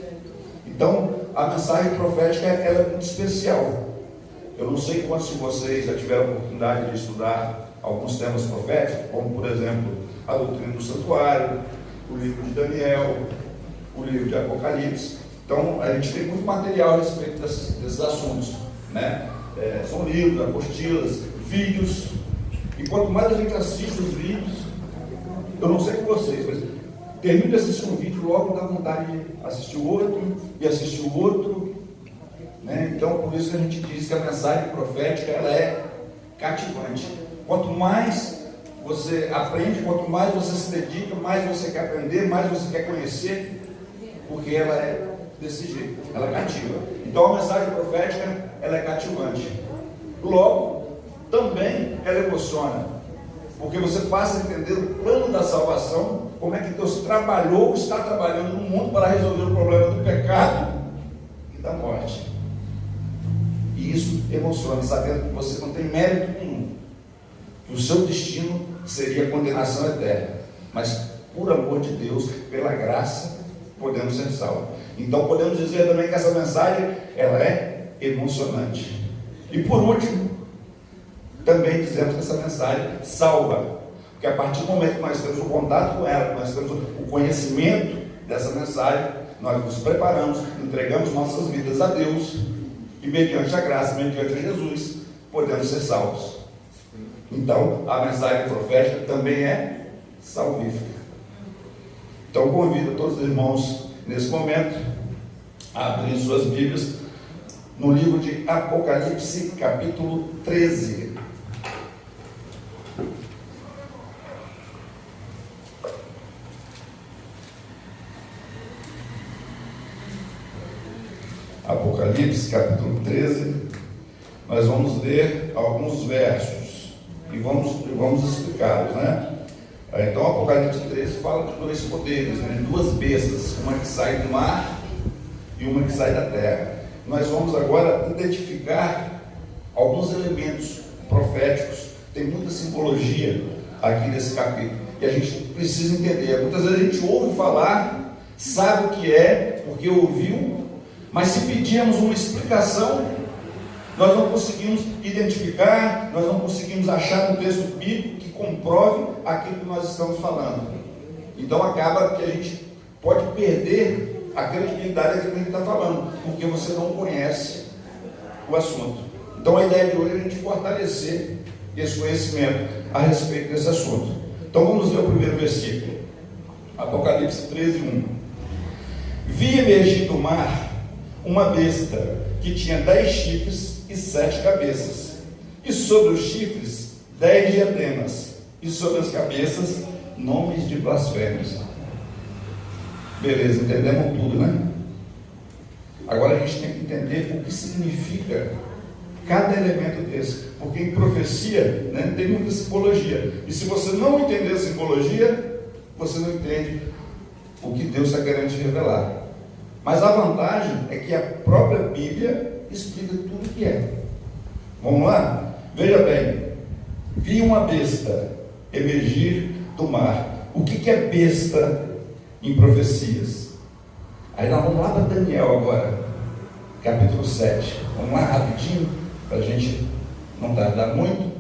Speaker 1: Então, a mensagem profética ela é muito especial. Eu não sei quantos de vocês já tiveram a oportunidade de estudar alguns temas proféticos, como, por exemplo, a doutrina do santuário, o livro de Daniel, o livro de Apocalipse. Então, a gente tem muito material a respeito desses assuntos, né? São livros, apostilas, vídeos. E quanto mais a gente assiste os vídeos, eu não sei com vocês, mas termino de assistir um vídeo, logo dá vontade de assistir o outro, e assistir o outro, né? Então, por isso que a gente diz que a mensagem profética, ela é cativante. Quanto mais você aprende, quanto mais você se dedica, mais você quer aprender, mais você quer conhecer, porque ela é desse jeito, ela cativa. Então, a mensagem profética, ela é cativante. Logo, também ela emociona, porque você passa a entender o plano da salvação, como é que Deus trabalhou, está trabalhando no mundo para resolver o problema do pecado e da morte. E isso emociona, sabendo que você não tem mérito nenhum, que o seu destino seria condenação eterna, mas por amor de Deus, pela graça, podemos ser salvos. Então podemos dizer também que essa mensagem, ela é emocionante. E por último, também dizemos que essa mensagem salva, porque a partir do momento que nós temos o contato com ela, que nós temos o conhecimento dessa mensagem, nós nos preparamos, entregamos nossas vidas a Deus, e mediante a graça, mediante a Jesus, podemos ser salvos. Então, a mensagem profética também é salvífica. Então, convido todos os irmãos, nesse momento, a abrir suas Bíblias no livro de Apocalipse, capítulo 13. Apocalipse, capítulo 13, nós vamos ler alguns versos e vamos explicá-los, né? Então, Apocalipse 13 fala de dois poderes, né? De duas bestas, uma que sai do mar e uma que sai da terra. Nós vamos agora identificar alguns elementos proféticos, tem muita simbologia aqui nesse capítulo, e a gente precisa entender. Muitas vezes a gente ouve falar, sabe o que é, porque ouviu, mas se pedirmos uma explicação, nós não conseguimos identificar, nós não conseguimos achar um texto bíblico que comprove aquilo que nós estamos falando. Então acaba que a gente pode perder a credibilidade daquilo que a gente está falando, porque você não conhece o assunto. Então a ideia de hoje é a gente fortalecer esse conhecimento a respeito desse assunto. Então vamos ver o primeiro versículo. Apocalipse 13:1. Vi emergir do mar uma besta que tinha 10 chifres e 7 cabeças, e sobre os chifres 10 diademas, e sobre as cabeças nomes de blasfêmios. Beleza, entendemos tudo, né? Agora a gente tem que entender o que significa cada elemento desse, porque em profecia, né, tem muita simbologia, e se você não entender a simbologia, você não entende o que Deus está querendo te revelar. Mas a vantagem é que a própria Bíblia explica tudo o que é. Vamos lá? Veja bem, vi uma besta emergir do mar. O que é besta em profecias? Aí nós vamos lá para Daniel agora, capítulo 7. Vamos lá rapidinho, para a gente não tardar muito.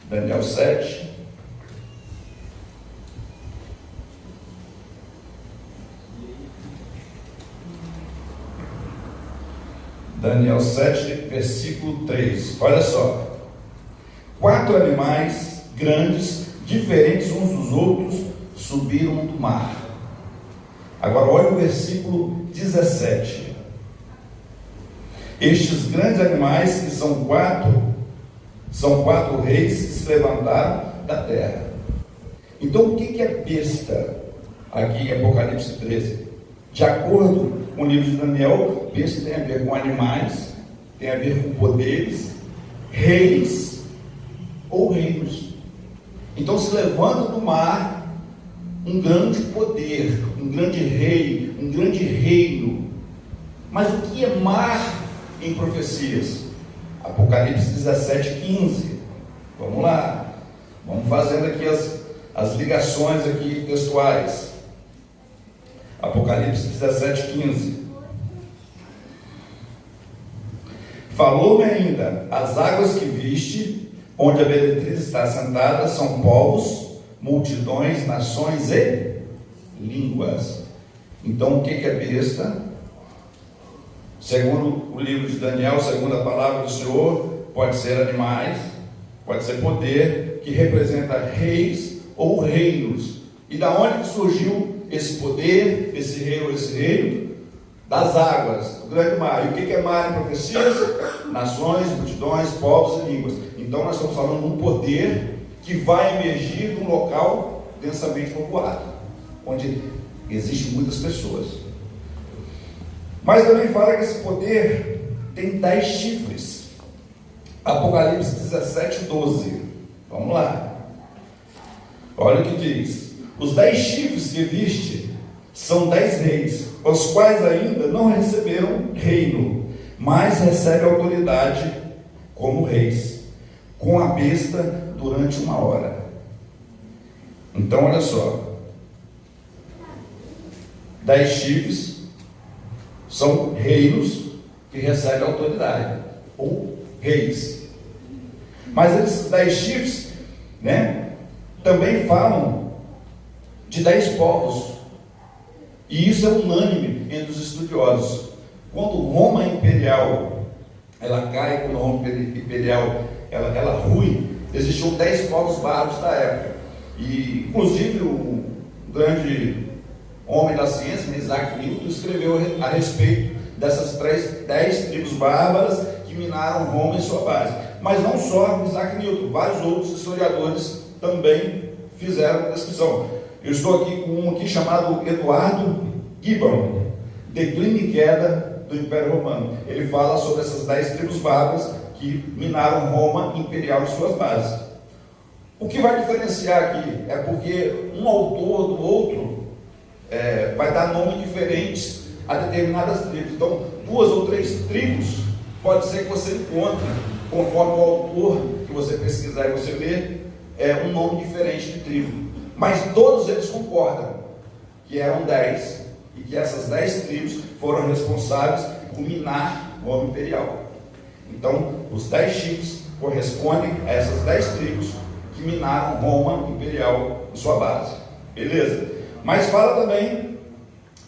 Speaker 1: Daniel 7. Daniel 7, versículo 3. Olha só. 4 animais grandes, diferentes uns dos outros, subiram do mar. Agora olha o versículo 17. Estes grandes animais, que são quatro reis que se levantaram da terra. Então o que é besta aqui em Apocalipse 13? De acordo com o livro de Daniel, besta tem a ver com animais, tem a ver com poderes, reis ou reinos. Então se levanta do mar um grande poder, um grande rei, um grande reino. Mas o que é mar em profecias? Apocalipse 17:15. Vamos lá, vamos fazendo aqui as ligações aqui textuais. Apocalipse 17:15. Falou-me ainda: as águas que viste, onde a meretriz está sentada, são povos, multidões, nações e línguas. Então o que é besta? Segundo o livro de Daniel, segundo a palavra do Senhor, pode ser animais, pode ser poder, que representa reis ou reinos. E da onde surgiu esse poder, esse rei ou esse reino? Das águas, do grande mar. E o que é mar em profecias? Nações, multidões, povos e línguas. Então nós estamos falando de um poder que vai emergir de um local densamente povoado, onde existem muitas pessoas. Mas também fala que esse poder tem 10 chifres. Apocalipse 17:12. Vamos lá. Olha o que diz. Os 10 chifres que viste são 10 reis, os quais ainda não receberam reino, mas recebem autoridade como reis, com a besta durante 1 hora. Então olha só, 10 chifres são reinos que recebem autoridade, ou reis. Mas esses 10 chifres, né, também falam de 10 povos. E isso é unânime entre os estudiosos. Quando Roma Imperial ela cai, quando Roma Imperial ela rui, existiam 10 povos bárbaros da época. E inclusive o grande homem da ciência, Isaac Newton, escreveu a respeito dessas 10 tribos bárbaras que minaram Roma em sua base. Mas não só Isaac Newton, vários outros historiadores também fizeram descrição. Eu estou aqui com um aqui chamado Eduardo Gibbon, Declínio e Queda do Império Romano. Ele fala sobre essas 10 tribos bárbaras que minaram Roma imperial em suas bases. O que vai diferenciar aqui é porque um autor do outro vai dar nomes diferentes a determinadas tribos. Então, 2 ou 3 tribos pode ser que você encontre, conforme o autor que você pesquisar e você ler, um nome diferente de tribo. Mas todos eles concordam que eram 10 e que essas 10 tribos foram responsáveis por minar Roma Imperial. Então, os 10 chifres correspondem a essas 10 tribos que minaram Roma Imperial em sua base. Beleza? Mas fala também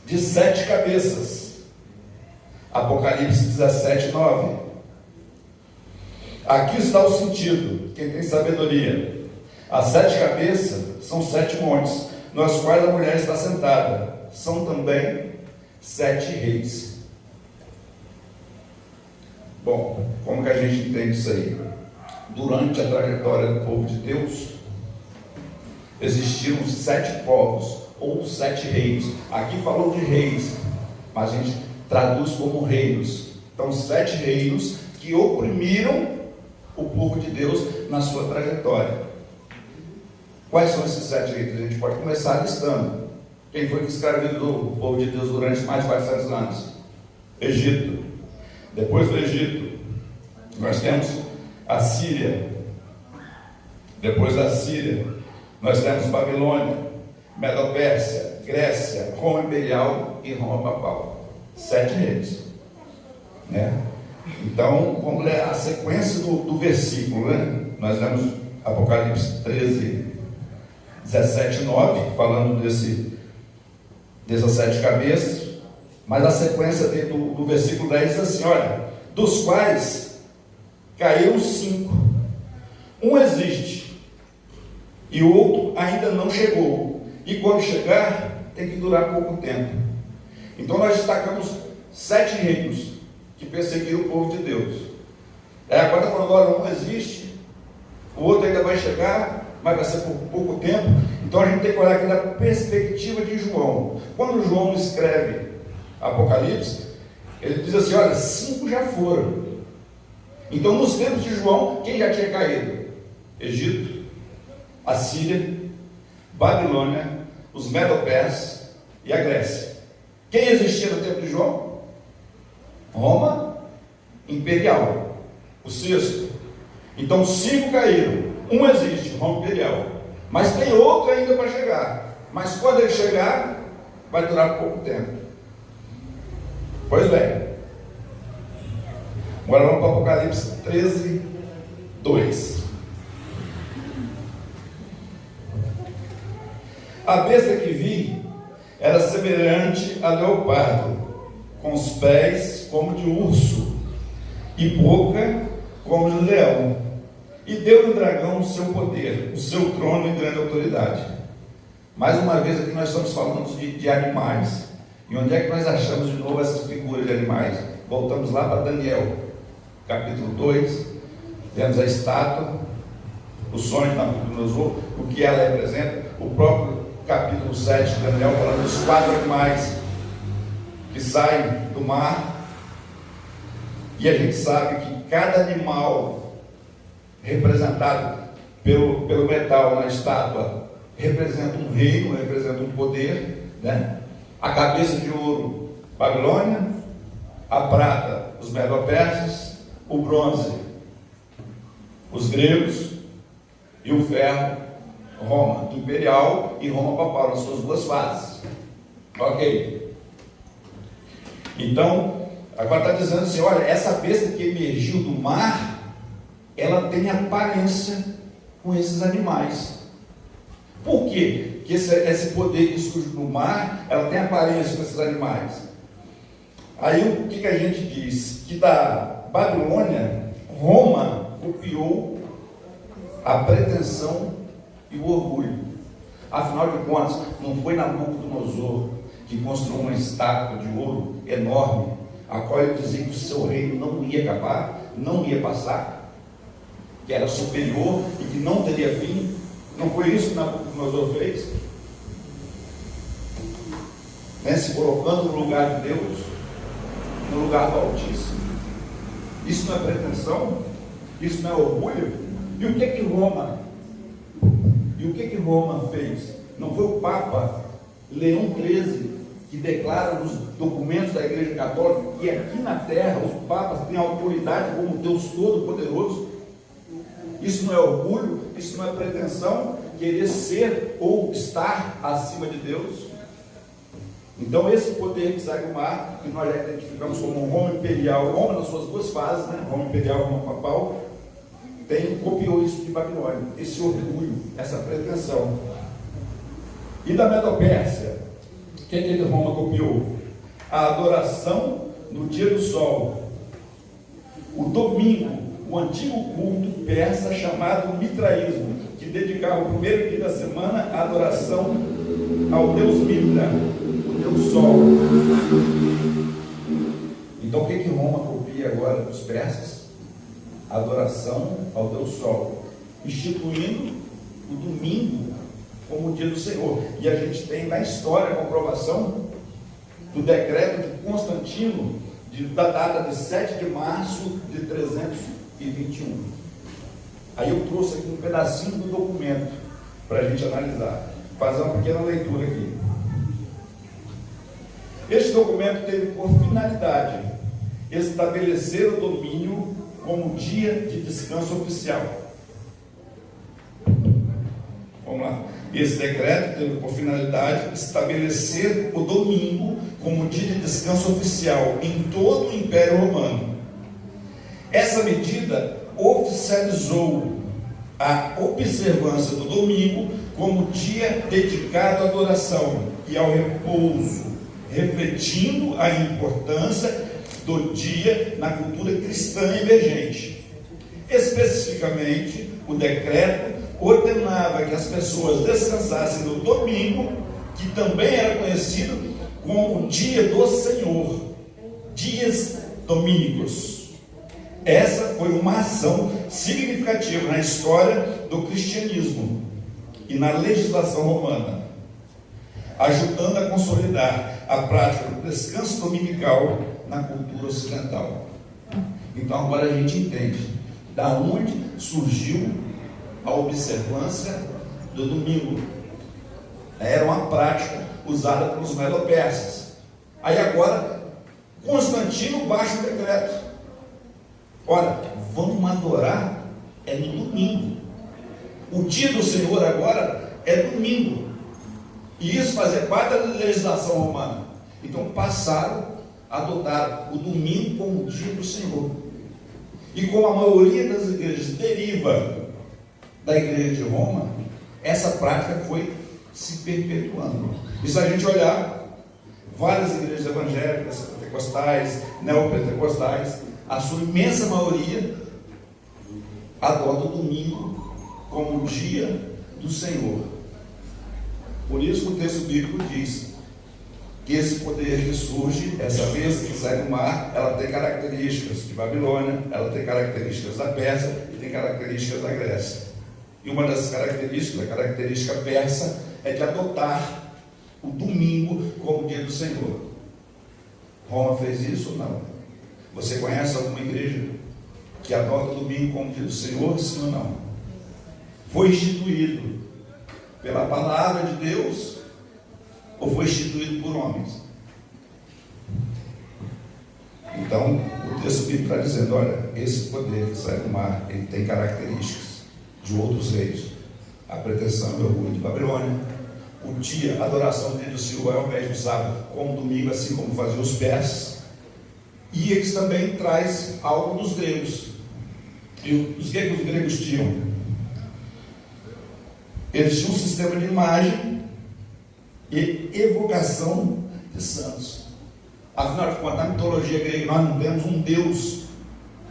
Speaker 1: de 7 cabeças. Apocalipse 17:9. Aqui está o sentido, quem tem sabedoria. As 7 cabeças são 7 montes, nos quais a mulher está sentada. São também 7 reis. Bom, como que a gente entende isso aí? Durante a trajetória do povo de Deus, existiram 7 povos, ou 7 reinos. Aqui falou de reis, mas a gente traduz como reinos. Então, 7 reinos que oprimiram o povo de Deus na sua trajetória. Quais são esses 7 reinos? A gente pode começar listando. Quem foi que escravizou o povo de Deus durante mais de 400 anos? Egito. Depois do Egito, nós temos a Síria. Depois da Síria, nós temos Babilônia, Medo-Pérsia, Grécia, Roma Imperial e Roma Papal. 7 reis, né? Então, vamos ler a sequência do versículo, né? Nós lemos Apocalipse 13, 17 e 9, falando dessas 7 cabeças, mas a sequência do versículo 10 diz assim: olha, dos quais caíram 5, um existe, e o outro ainda não chegou, e quando chegar, tem que durar pouco tempo. Então nós destacamos 7 reinos que perseguiram o povo de Deus. Agora falando, olha, um existe, o outro ainda vai chegar, mas vai ser por pouco tempo. Então a gente tem que olhar aqui na perspectiva de João. Quando João escreve Apocalipse, ele diz assim: olha, 5 já foram. Então nos tempos de João, quem já tinha caído? Egito, Assíria, Babilônia, os Medo-Persas e a Grécia. Quem existia no tempo de João? Roma Imperial, o 6º. Então 5 caíram, um existe, Roma Imperial, mas tem outro ainda para chegar. Mas quando ele chegar, vai durar pouco tempo. Pois bem, agora vamos para Apocalipse 13, 2. A besta que vi era semelhante a leopardo, com os pés como de urso e boca como de leão, e deu no dragão o seu poder, o seu trono e grande autoridade. Mais uma vez aqui nós estamos falando de animais. E onde é que nós achamos de novo essas figuras de animais? Voltamos lá para Daniel, capítulo 2, vemos a estátua, o sonho de Nabucodonosor, o que ela representa, o próprio capítulo 7 de Daniel, falando dos 4 animais que saem do mar. E a gente sabe que cada animal representado pelo metal na estátua representa um reino, representa um poder, né? A cabeça de ouro, Babilônia; a prata, os Medo-Persas; o bronze, os gregos; e o ferro, Roma Imperial e Roma Papal, nas suas 2 fases. Ok. Então, agora está dizendo assim: olha, essa besta que emergiu do mar, ela tem aparência com esses animais. Por quê? Porque esse poder que surge do mar, ela tem aparência com esses animais. Aí o que a gente diz? Que da Babilônia, Roma copiou a pretensão e o orgulho. Afinal de contas, não foi Nabucodonosor que construiu uma estátua de ouro enorme, a qual ele dizia que o seu reino não ia acabar, não ia passar, que era superior e que não teria fim? Não foi isso que Nabucodonosor fez? Né? Se colocando no lugar de Deus, no lugar do Altíssimo. Isso não é pretensão? Isso não é orgulho? E o que Roma fez? Não foi o Papa Leão XIII que declara nos documentos da Igreja Católica que aqui na terra os papas têm autoridade como Deus Todo-Poderoso? Isso não é orgulho? Isso não é pretensão? Querer ser ou estar acima de Deus? Então esse poder que sai do mar, que nós já identificamos como Roma Imperial, Roma nas suas 2 fases, né? Roma Imperial e Roma Papal, copiou isso de Babilônia, esse orgulho, essa pretensão. E da Medo-Pérsia, o que Roma copiou? A adoração no dia do sol, o domingo, o antigo culto persa chamado mitraísmo, que dedicava o primeiro dia da semana à adoração ao Deus Mitra, o Deus Sol. Então o que Roma copia agora dos persas? Adoração ao Deus Sol, instituindo o domingo como o dia do Senhor. E a gente tem na história a comprovação do decreto de Constantino, da data de 7 de março de 321. Aí eu trouxe aqui um pedacinho do documento para a gente analisar, fazer uma pequena leitura aqui. Este documento teve por finalidade estabelecer o domínio como dia de descanso oficial. Vamos lá. Esse decreto teve por finalidade estabelecer o domingo como dia de descanso oficial em todo o Império Romano. Essa medida oficializou a observância do domingo como dia dedicado à adoração e ao repouso, refletindo a importância do dia na cultura cristã emergente. Especificamente, o decreto ordenava que as pessoas descansassem no domingo, que também era conhecido como dia do Senhor, dias domínicos. Essa foi uma ação significativa na história do cristianismo e na legislação romana, ajudando a consolidar a prática do descanso dominical na cultura ocidental. Então agora a gente entende da onde surgiu a observância do domingo. Era uma prática usada pelos medo-persas. Aí agora Constantino baixa o decreto. Olha, vamos adorar é no domingo. O dia do Senhor agora é domingo. E isso fazia parte da legislação romana. Então passaram a adotar o domingo como o dia do Senhor. E como a maioria das igrejas deriva da igreja de Roma, essa prática foi se perpetuando. E se a gente olhar, várias igrejas evangélicas, pentecostais, neopentecostais, a sua imensa maioria adota o domingo como o dia do Senhor. Por isso que o texto bíblico diz que esse poder que surge, essa besta que sai do mar, ela tem características de Babilônia, ela tem características da Pérsia e tem características da Grécia. E uma das características, a característica persa, é de adotar o domingo como dia do Senhor. Roma fez isso ou não? Você conhece alguma igreja que adota o domingo como dia do Senhor, sim ou não? Foi instituído pela palavra de Deus ou foi instituído por homens? Então, o texto bíblico está dizendo, olha, esse poder que sai do mar, ele tem características de outros reis. A pretensão e o orgulho de Babilônia, o dia, a adoração do dia do Senhor ao invés do sábado, como domingo, assim como faziam os persas. E eles também traz algo dos gregos. E os gregos tinham? Eles tinham um sistema de imagem e evocação de santos. Afinal de contas, na mitologia grega, nós não temos um Deus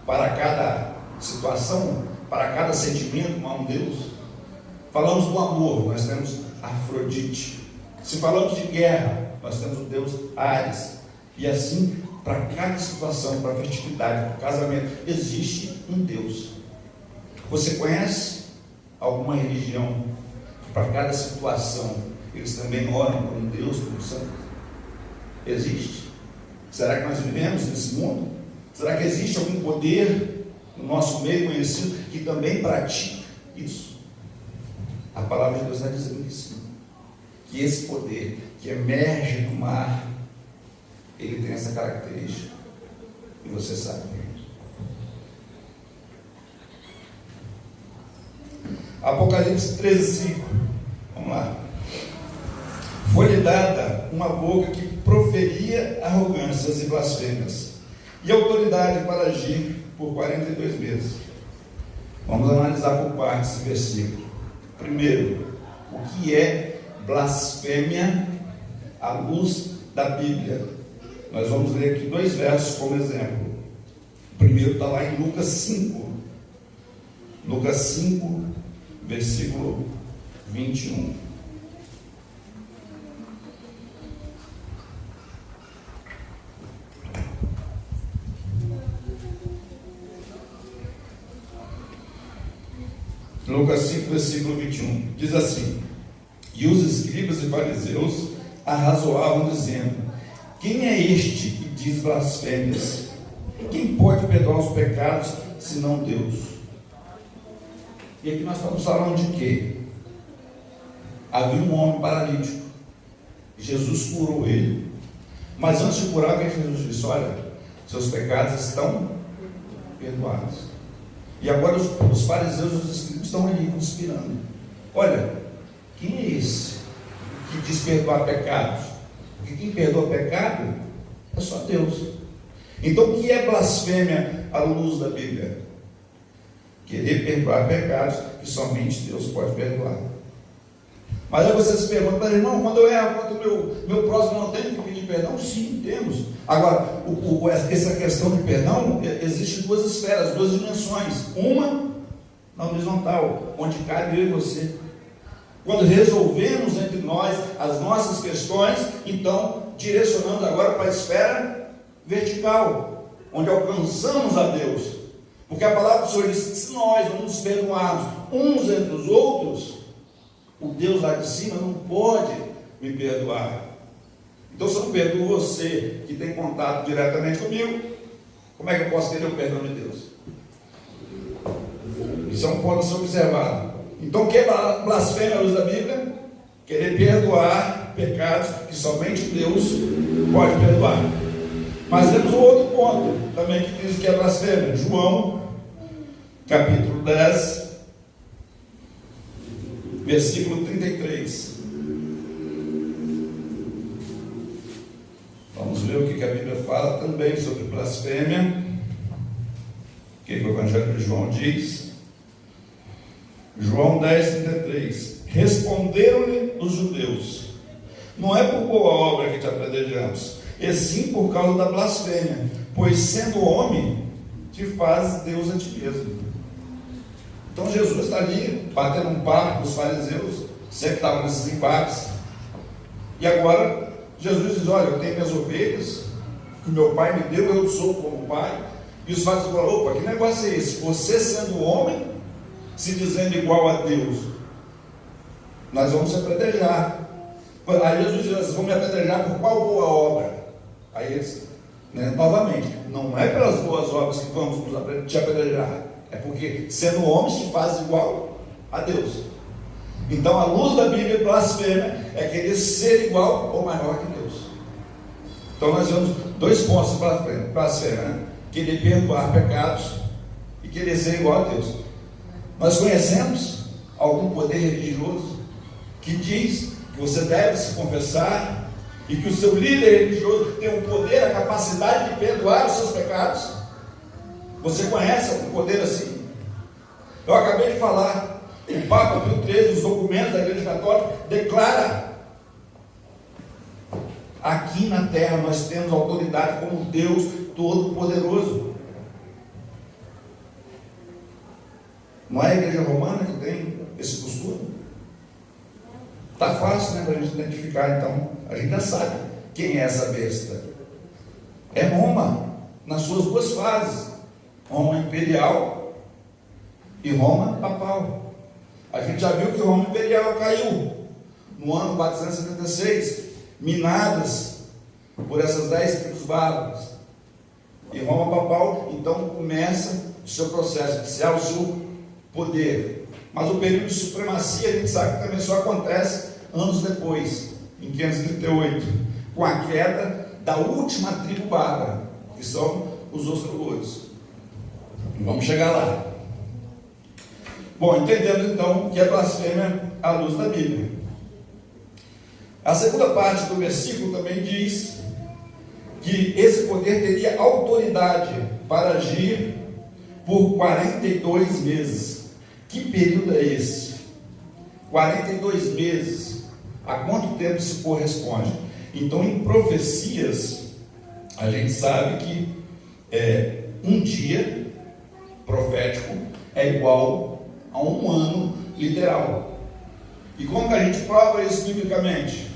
Speaker 1: para cada situação, para cada sentimento, não há um Deus. Falamos do amor, nós temos Afrodite. Se falamos de guerra, nós temos o Deus Ares. E assim, para cada situação, para a fertilidade, para o casamento, existe um Deus. Você conhece alguma religião que para cada situação eles também oram por um Deus, por um santo? Existe? Será que nós vivemos nesse mundo? Será que existe algum poder no nosso meio conhecido que também pratica isso? A palavra de Deus está dizendo que sim, que esse poder que emerge do mar, ele tem essa característica, e você sabe. Apocalipse 13:5, vamos lá. Foi-lhe dada uma boca que proferia arrogâncias e blasfêmias, e autoridade para agir por 42 meses. Vamos analisar por partes esse versículo. Primeiro, o que é blasfêmia à luz da Bíblia? Nós vamos ler aqui 2 versos como exemplo. O primeiro está lá em Lucas 5. Lucas 5, versículo 21. Lucas 5, versículo 21. Diz assim: e os escribas e fariseus arrazoavam, dizendo: quem é este que diz blasfêmias? Quem pode perdoar os pecados, senão Deus? E aqui nós estamos falando de quê? Havia um homem paralítico, Jesus curou ele, mas antes de curar, o que Jesus disse? Olha, seus pecados estão perdoados. E agora os fariseus e os escribas estão ali conspirando. Olha, quem é esse que diz perdoar pecados? Porque quem perdoa pecado é só Deus. Então, o que é blasfêmia à luz da Bíblia? Querer perdoar pecados que somente Deus pode perdoar. Mas aí você se pergunta: mas irmão, quando eu erro contra o meu próximo, não tenho que pedir perdão? Sim, temos. Agora, essa questão de perdão, existe duas esferas, duas dimensões. Uma na horizontal, onde cabe eu e você. Quando resolvemos entre nós as nossas questões, então direcionamos agora para a esfera vertical, onde alcançamos a Deus. Porque a palavra do Senhor diz que se nós não nos perdoarmos uns entre os outros, o Deus lá de cima não pode me perdoar. Então, se eu não perdoo você, que tem contato diretamente comigo, como é que eu posso ter o perdão de Deus? Isso é um ponto a ser observado. Então, o que é blasfêmia à luz da Bíblia? Querer perdoar pecados que somente Deus pode perdoar. Mas temos um outro ponto também que diz que é blasfêmia. João, capítulo 10, versículo 33. Vamos ver o que a Bíblia fala também sobre blasfêmia. O que o Evangelho de João diz? João 10, 33. Responderam-lhe os judeus: não é por boa obra que te apedrejamos, e sim por causa da blasfêmia, pois sendo homem, te fazes Deus a ti mesmo. Então Jesus está ali, batendo um papo com os fariseus, sempre estavam nesses embates, e agora Jesus diz: olha, eu tenho minhas ovelhas, que meu pai me deu, eu sou como pai. E os fariseus falam: opa, que negócio é esse? Você sendo homem, se dizendo igual a Deus, nós vamos se apedrejar. Aí Jesus diz: vocês vão me apedrejar por qual boa obra? Aí eles, novamente, não é pelas boas obras que vamos te apedrejar, é porque sendo homens te faz igual a Deus. Então, a luz da Bíblia, blasfêmia é querer ser igual ou maior que Deus. Então, nós vemos dois pontos de blasfêmia, né? Querer perdoar pecados e querer ser igual a Deus. Nós conhecemos algum poder religioso que diz que você deve se confessar e que o seu líder religioso tem o poder, a capacidade de perdoar os seus pecados? Você conhece algum poder assim? Eu acabei de falar. O Papa Pio XIII, os documentos da Igreja Católica, declara: aqui na terra nós temos autoridade como Deus Todo-Poderoso. Não é a Igreja Romana que tem esse costume? Está fácil, né, para a gente identificar. Então, a gente já sabe quem é essa besta. É Roma, nas suas duas fases: Roma imperial e Roma papal. A gente já viu que Roma imperial caiu no ano 476, minadas por essas 10 tribos bárbaras. E Roma papal então começa o seu processo inicial, o seu poder. Mas o período de supremacia, a gente sabe que também só acontece anos depois, em 538, com a queda da última tribo bárbara, que são os ostrogodos. Vamos chegar lá. Bom, entendemos então que é blasfêmia à luz da Bíblia. A segunda parte do versículo também diz que esse poder teria autoridade para agir por 42 meses. Que período é esse? 42 meses. A quanto tempo se corresponde? Então, em profecias, a gente sabe que um dia profético é igual a um ano literal. E como que a gente prova isso biblicamente?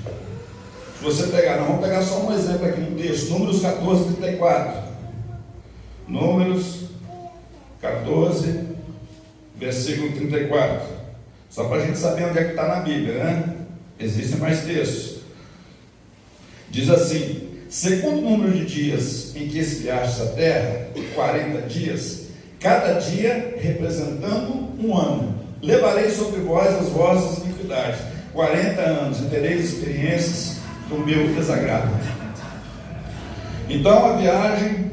Speaker 1: Se você pegar, nós vamos pegar só um exemplo aqui no texto, Números 14, 34. Números 14, versículo 34. Só para a gente saber onde é que está na Bíblia, né? Existem mais textos. Diz assim: segundo o número de dias em que esfriastes a terra, 40 dias, cada dia representando um ano, levarei sobre vós as vossas iniquidades, 40 anos, e tereis experiências do meu desagrado. Então a viagem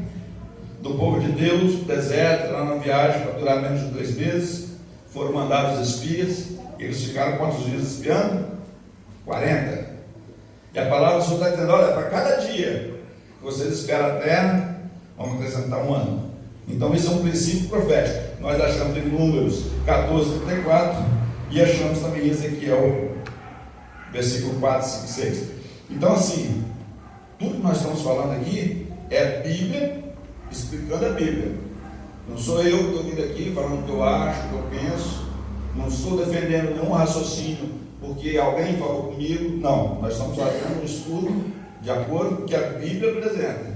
Speaker 1: do povo de Deus, do deserto, era uma viagem para durar menos de 2 meses. Foram mandados espias, eles ficaram quantos dias espiando? 40. E a palavra do Senhor está dizendo: olha, para cada dia que vocês esperam a terra, vamos acrescentar um ano. Então isso é um princípio profético. Nós achamos em Números 14, 34, e achamos também em Ezequiel, versículo 4, 5, 6. Então assim, tudo que nós estamos falando aqui é a Bíblia explicando a Bíblia. Não sou eu que estou vindo aqui falando o que eu acho, o que eu penso. Não estou defendendo nenhum raciocínio porque alguém falou comigo. Não, nós estamos fazendo um estudo de acordo com o que a Bíblia apresenta.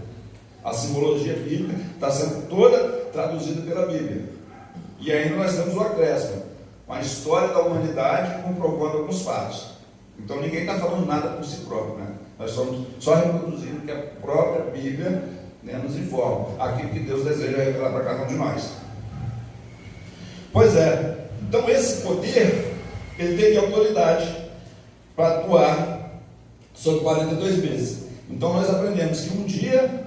Speaker 1: A simbologia bíblica está sendo toda traduzida pela Bíblia. E ainda nós temos o acréscimo, com a história da humanidade comprovando alguns fatos. Então ninguém está falando nada por si próprio, né? Nós estamos só reproduzindo o que a própria Bíblia, né, nos informa, aquilo que Deus deseja revelar para cada um de nós. Pois é, então esse poder, ele teria autoridade para atuar sobre 42 meses. Então nós aprendemos que um dia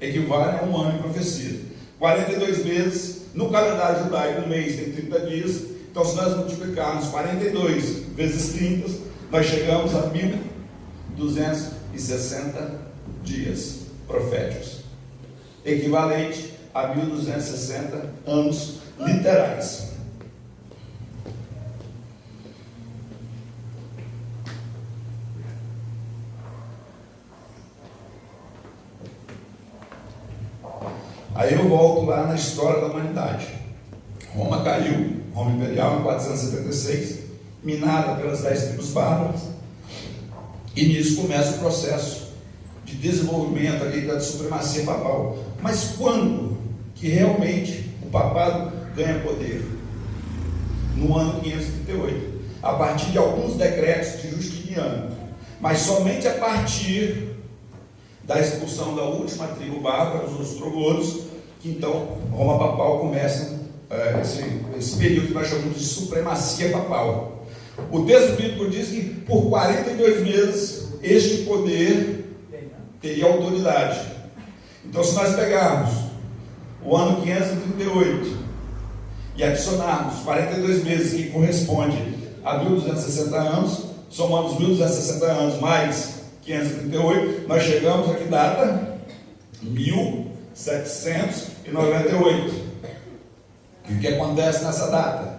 Speaker 1: equivale a um ano de profecia. 42 meses, no calendário judaico, um mês tem 30 dias. Então se nós multiplicarmos 42 vezes 30, nós chegamos a 1260 dias proféticos, equivalente a 1260 anos literais. Aí eu volto lá na história da humanidade. Roma caiu, Roma Imperial, em 476, minada pelas 10 tribos bárbaras, e nisso começa o processo de desenvolvimento ali da supremacia papal. Mas quando que realmente o papado ganha poder? No ano 538, a partir de alguns decretos de Justiniano, mas somente a partir da expulsão da última tribo bárbara, os ostrogodos, que então Roma papal começa esse período que nós chamamos de supremacia papal. O texto bíblico diz que por 42 meses este poder teria autoridade. Então se nós pegarmos o ano 538 e adicionarmos 42 meses, que corresponde a 1260 anos, somamos 1260 anos mais 538, nós chegamos a que data? 1798. E o que acontece nessa data?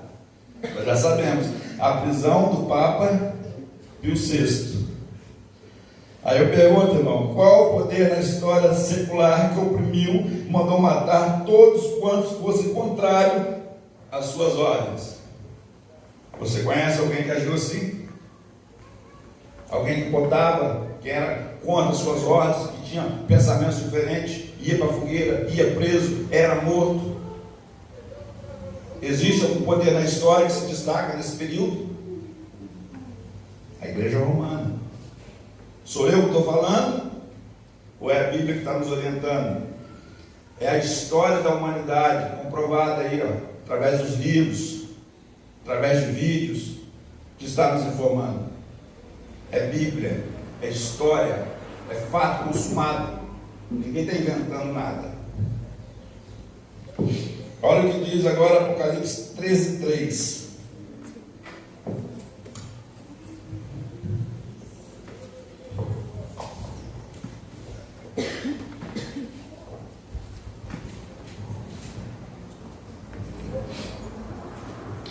Speaker 1: Nós já sabemos, a prisão do Papa Pio VI. Aí eu pergunto, irmão, qual o poder na história secular que oprimiu, mandou matar todos quantos fossem contrários às suas ordens? Você conhece alguém que agiu assim? Alguém que botava, que era contra as suas ordens, que tinha pensamentos diferentes, ia para a fogueira, ia preso, era morto? Existe algum poder na história que se destaca nesse período? A Igreja Romana. Sou eu que estou falando? Ou é a Bíblia que está nos orientando? É a história da humanidade, comprovada aí, ó, através dos livros, através de vídeos, que está nos informando. É Bíblia, é história, é fato consumado. Ninguém está inventando nada. Olha o que diz agora Apocalipse 13:3.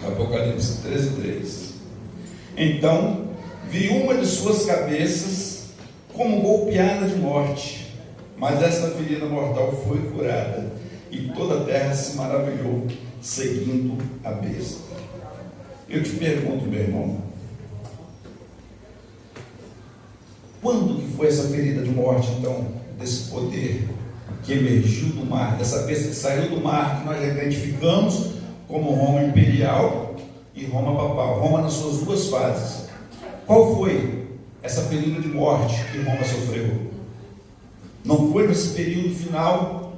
Speaker 1: Apocalipse 13:3. Então vi uma de suas cabeças como golpeada de morte, mas essa ferida mortal foi curada, e toda a terra se maravilhou, seguindo a besta. Eu te pergunto, meu irmão, quando que foi essa ferida de morte, então, desse poder que emergiu do mar, dessa besta que saiu do mar, que nós já identificamos como Roma imperial e Roma papal. Roma nas suas duas fases. Qual foi essa ferida de morte que Roma sofreu? Não foi nesse período final,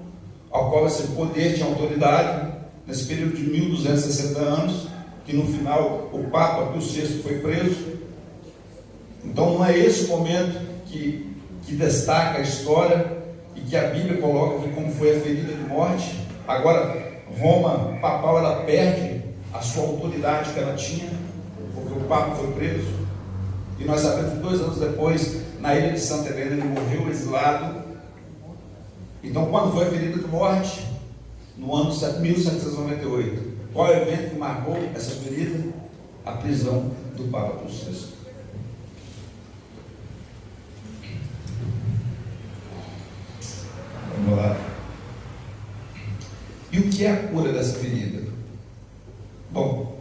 Speaker 1: ao qual esse poder tinha autoridade, nesse período de 1260 anos, que no final o Papa Pio VI foi preso. Então não é esse o momento que destaca a história e que a Bíblia coloca aqui como foi a ferida de morte. Agora, Roma papal, ela perde a sua autoridade que ela tinha, porque o Papa foi preso. E nós sabemos que 2 anos depois, na ilha de Santa Helena, ele morreu exilado. Então, quando foi a ferida de morte? No ano 1798. Qual é o evento que marcou essa ferida? A prisão do Papa Pio VI. Vamos lá. E o que é a cura dessa ferida? Bom,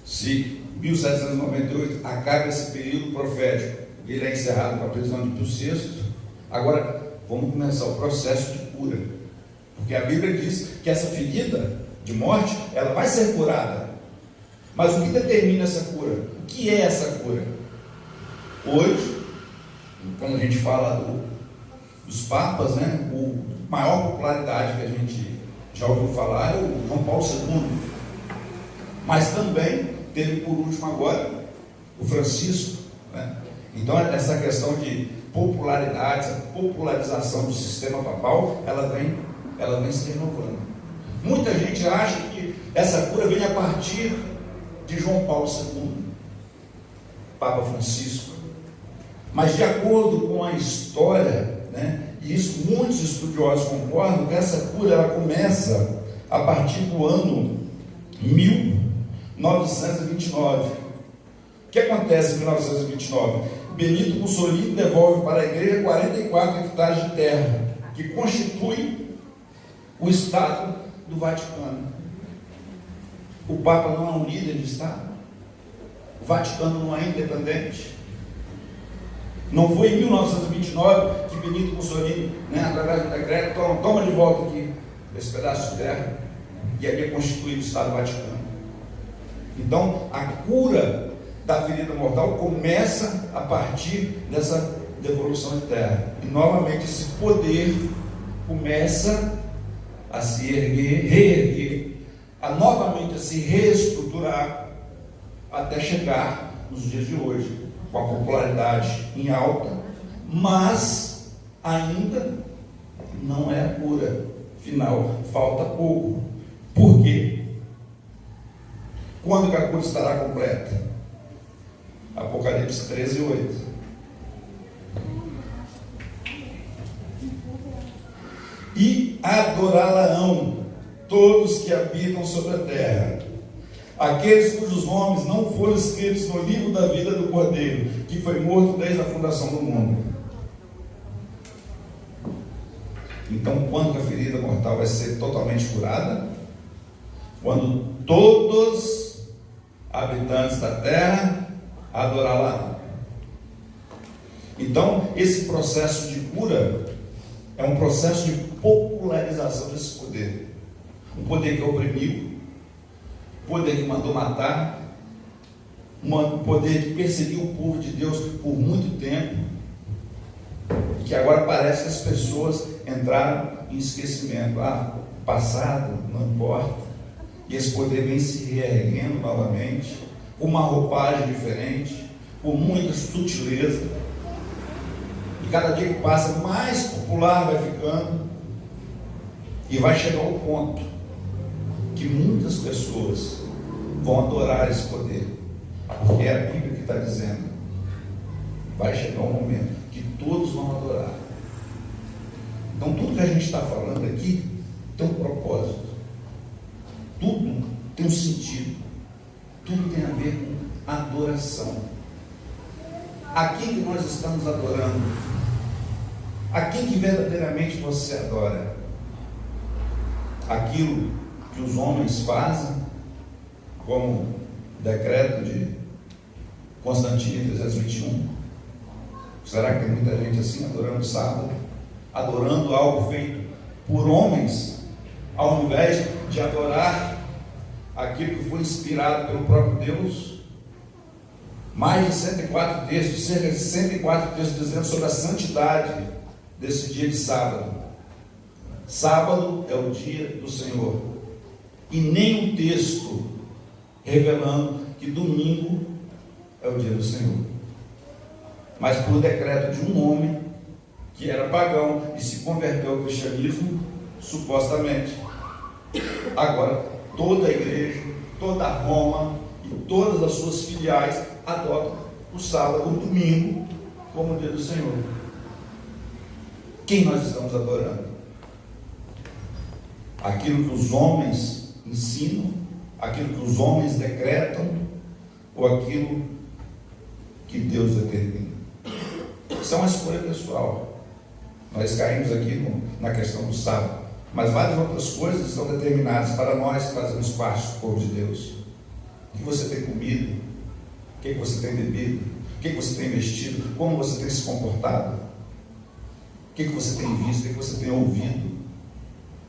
Speaker 1: se 1798 acaba esse período profético, ele é encerrado com a prisão de Pio VI, agora vamos começar o processo de cura. Porque a Bíblia diz que essa ferida de morte, ela vai ser curada. Mas o que determina essa cura? O que é essa cura? Hoje, quando a gente fala dos papas, né, a maior popularidade que a gente já ouviu falar é o João Paulo II. Mas também teve por último agora o Francisco, né? Então essa questão de popularidade, essa popularização do sistema papal, ela vem se renovando. Muita gente acha que essa cura vem a partir de João Paulo II, Papa Francisco. Mas de acordo com a história, né, e isso muitos estudiosos concordam, que essa cura ela começa a partir do ano 1929. O que acontece em 1929? Benito Mussolini devolve para a igreja 44 hectares de terra, que constitui o Estado do Vaticano. O Papa não é um líder de Estado. O Vaticano não é independente. Não foi em 1929 que Benito Mussolini, né, através do decreto, toma de volta aqui esse pedaço de terra, e ali é constituído o Estado Vaticano. Então, a cura da ferida mortal começa a partir dessa devolução de terra. E novamente esse poder começa a se reerguer, a novamente a se reestruturar, até chegar nos dias de hoje, com a popularidade em alta, mas ainda não é a cura final, falta pouco. Por quê? Quando que a cura estará completa? Apocalipse 13, 8. E adorá-la-ão todos que habitam sobre a terra, aqueles cujos nomes não foram escritos no livro da vida do Cordeiro, que foi morto desde a fundação do mundo. Então, quando a ferida mortal vai ser totalmente curada? Quando todos habitantes da terra adorá-la. Então, esse processo de cura é um processo de popularização desse poder. Um poder que oprimiu, um poder que mandou matar, um poder que perseguiu o povo de Deus por muito tempo, e que agora parece que as pessoas entraram em esquecimento. O passado não importa, e esse poder vem se reerguendo novamente, com uma roupagem diferente, com muita sutileza, e cada dia que passa mais popular vai ficando, e vai chegar ao ponto que muitas pessoas vão adorar esse poder, porque é a Bíblia que está dizendo, vai chegar um momento que todos vão adorar. Então tudo que a gente está falando aqui tem um propósito, tudo tem um sentido, tudo tem a ver com adoração. A quem que nós estamos adorando? A quem que verdadeiramente você adora? Aquilo que os homens fazem, como decreto de Constantino 321? Será que tem muita gente assim adorando o sábado, adorando algo feito por homens, ao invés de adorar aquilo que foi inspirado pelo próprio Deus. Mais de 104 textos, cerca de 104 textos dizendo sobre a santidade desse dia de sábado. Sábado é o dia do Senhor. E nem um texto revelando que domingo é o dia do Senhor. Mas por decreto de um homem que era pagão e se converteu ao cristianismo, supostamente. Agora, toda a igreja, toda Roma e todas as suas filiais adotam o sábado, o domingo, como o dia do Senhor. Quem nós estamos adorando? Aquilo que os homens ensinam, aquilo que os homens decretam, ou aquilo que Deus determina? Isso é uma escolha pessoal. Nós caímos aqui na questão do sábado, mas várias outras coisas estão determinadas para nós que fazemos parte do povo de Deus. O que você tem comido? O que você tem bebido? O que você tem vestido? Como você tem se comportado? O que você tem visto? O que você tem ouvido?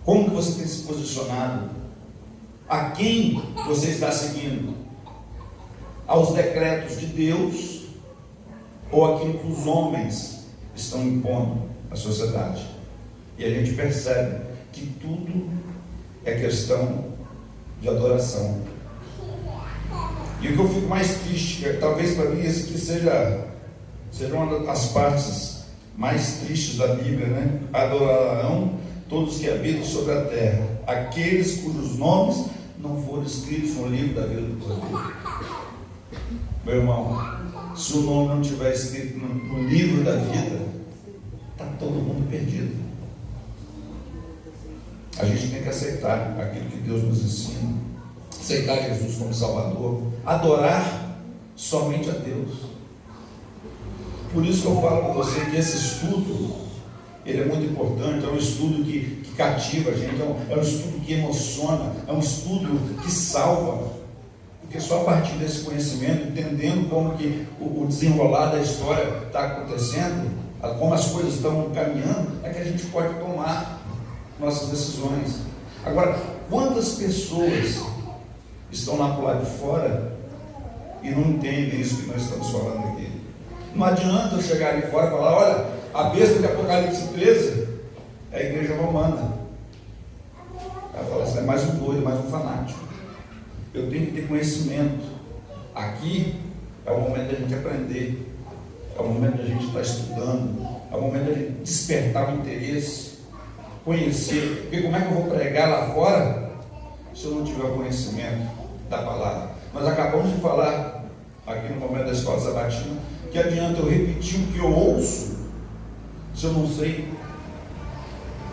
Speaker 1: Como que você tem se posicionado? A quem você está seguindo? Aos decretos de Deus ou aquilo que os homens estão impondo à sociedade? E a gente percebe que tudo é questão de adoração. E o que eu fico mais triste, talvez para mim esse aqui seja uma das partes mais tristes da Bíblia, né? Adorarão todos que habitam sobre a terra, aqueles cujos nomes não foram escritos no livro da vida do Cordeiro. Meu irmão, se o nome não estiver escrito no livro da vida, está todo mundo perdido. A gente tem que aceitar aquilo que Deus nos ensina, aceitar Jesus como Salvador, adorar somente a Deus. Por isso que eu falo com você que esse estudo, ele é muito importante, é um estudo que cativa a gente, é um estudo que emociona, é um estudo que salva, porque só a partir desse conhecimento, entendendo como que o desenrolar da história está acontecendo, como as coisas estão caminhando, é que a gente pode tomar nossas decisões. Agora, quantas pessoas estão lá por lá de fora e não entendem isso que nós estamos falando aqui? Não adianta eu chegar ali fora e falar: olha, a besta de Apocalipse 13 é a igreja romana. Ela fala assim: é mais um doido, mais um fanático. Eu tenho que ter conhecimento. Aqui é o momento da gente aprender, é o momento da gente estar estudando, é o momento da gente despertar o interesse, conhecer. Porque como é que eu vou pregar lá fora se eu não tiver o conhecimento da palavra? Nós acabamos de falar aqui no momento da escola sabatina que adianta eu repetir o que eu ouço se eu não sei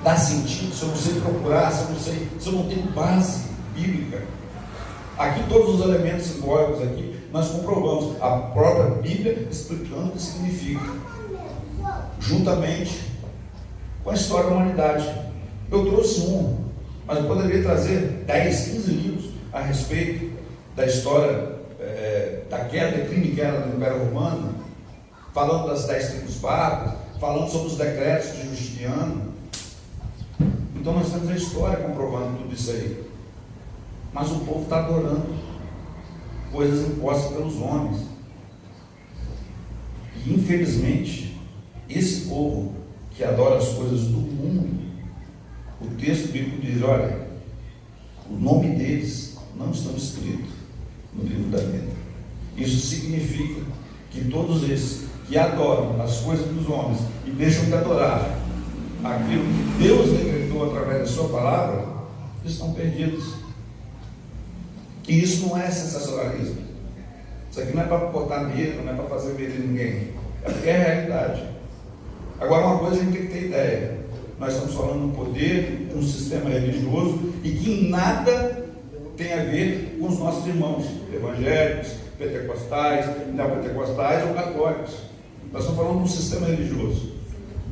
Speaker 1: dar sentido, se eu não sei procurar, se eu não tenho base bíblica. Aqui todos os elementos simbólicos aqui nós comprovamos a própria Bíblia explicando o que significa, juntamente com a história da humanidade. Eu trouxe mas eu poderia trazer 10, 15 livros a respeito da história da queda, declínio que era do Império Romano, falando das 10 tribos bárbaras, falando sobre os decretos de Justiniano. Então nós temos a história comprovando tudo isso aí. Mas o povo está adorando coisas impostas pelos homens. E infelizmente, esse povo que adora as coisas do mundo, o texto bíblico diz: olha, o nome deles não estão escritos no livro da vida. Isso significa que todos esses que adoram as coisas dos homens e deixam de adorar aquilo que Deus decretou através da sua palavra, estão perdidos. E isso não é sensacionalismo. Isso aqui não é para botar medo, não é para fazer medo de ninguém. É porque é a realidade. Agora, uma coisa a gente tem que ter ideia: nós estamos falando de um poder, de um sistema religioso, e que em nada tem a ver com os nossos irmãos evangélicos, pentecostais, neopentecostais ou católicos. Nós estamos falando de um sistema religioso.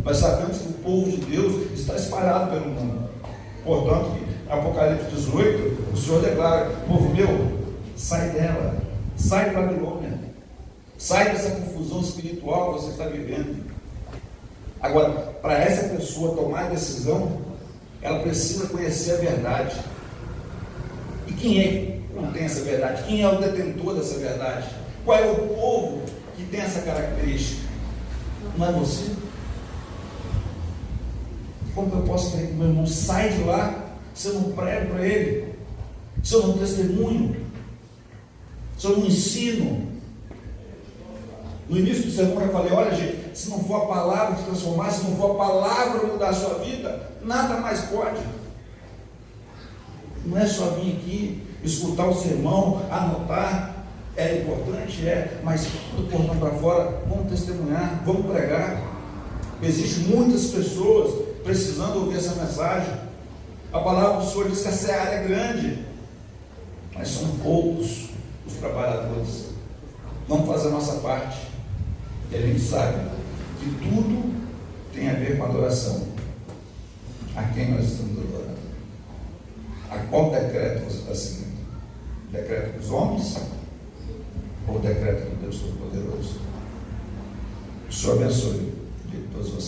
Speaker 1: Nós sabemos que o povo de Deus está espalhado pelo mundo. Portanto, em Apocalipse 18, o Senhor declara: povo meu, sai dela, sai de Babilônia, sai dessa confusão espiritual que você está vivendo. Agora, para essa pessoa tomar a decisão, ela precisa conhecer a verdade. E quem é não tem essa verdade? Quem é o detentor dessa verdade? Qual é o povo que tem essa característica? Não é você? Como que eu posso querer que meu irmão saia de lá se eu não prego para ele? Se eu não testemunho? Se eu não ensino? No início do sermão eu falei, olha gente, se não for a palavra te transformar, se não for a palavra mudar a sua vida, nada mais pode. Não é só vir aqui, escutar o sermão, anotar, é importante, mas do portão para fora, vamos testemunhar, vamos pregar. Existem muitas pessoas precisando ouvir essa mensagem. A palavra do Senhor diz que a seara é grande, mas são poucos os trabalhadores. Vamos fazer a nossa parte. E a gente sabe que tudo tem a ver com a adoração. A quem nós estamos adorando? A qual decreto você está seguindo? Decreto dos homens ou decreto do Deus Todo-Poderoso? O Senhor abençoe de todos vocês.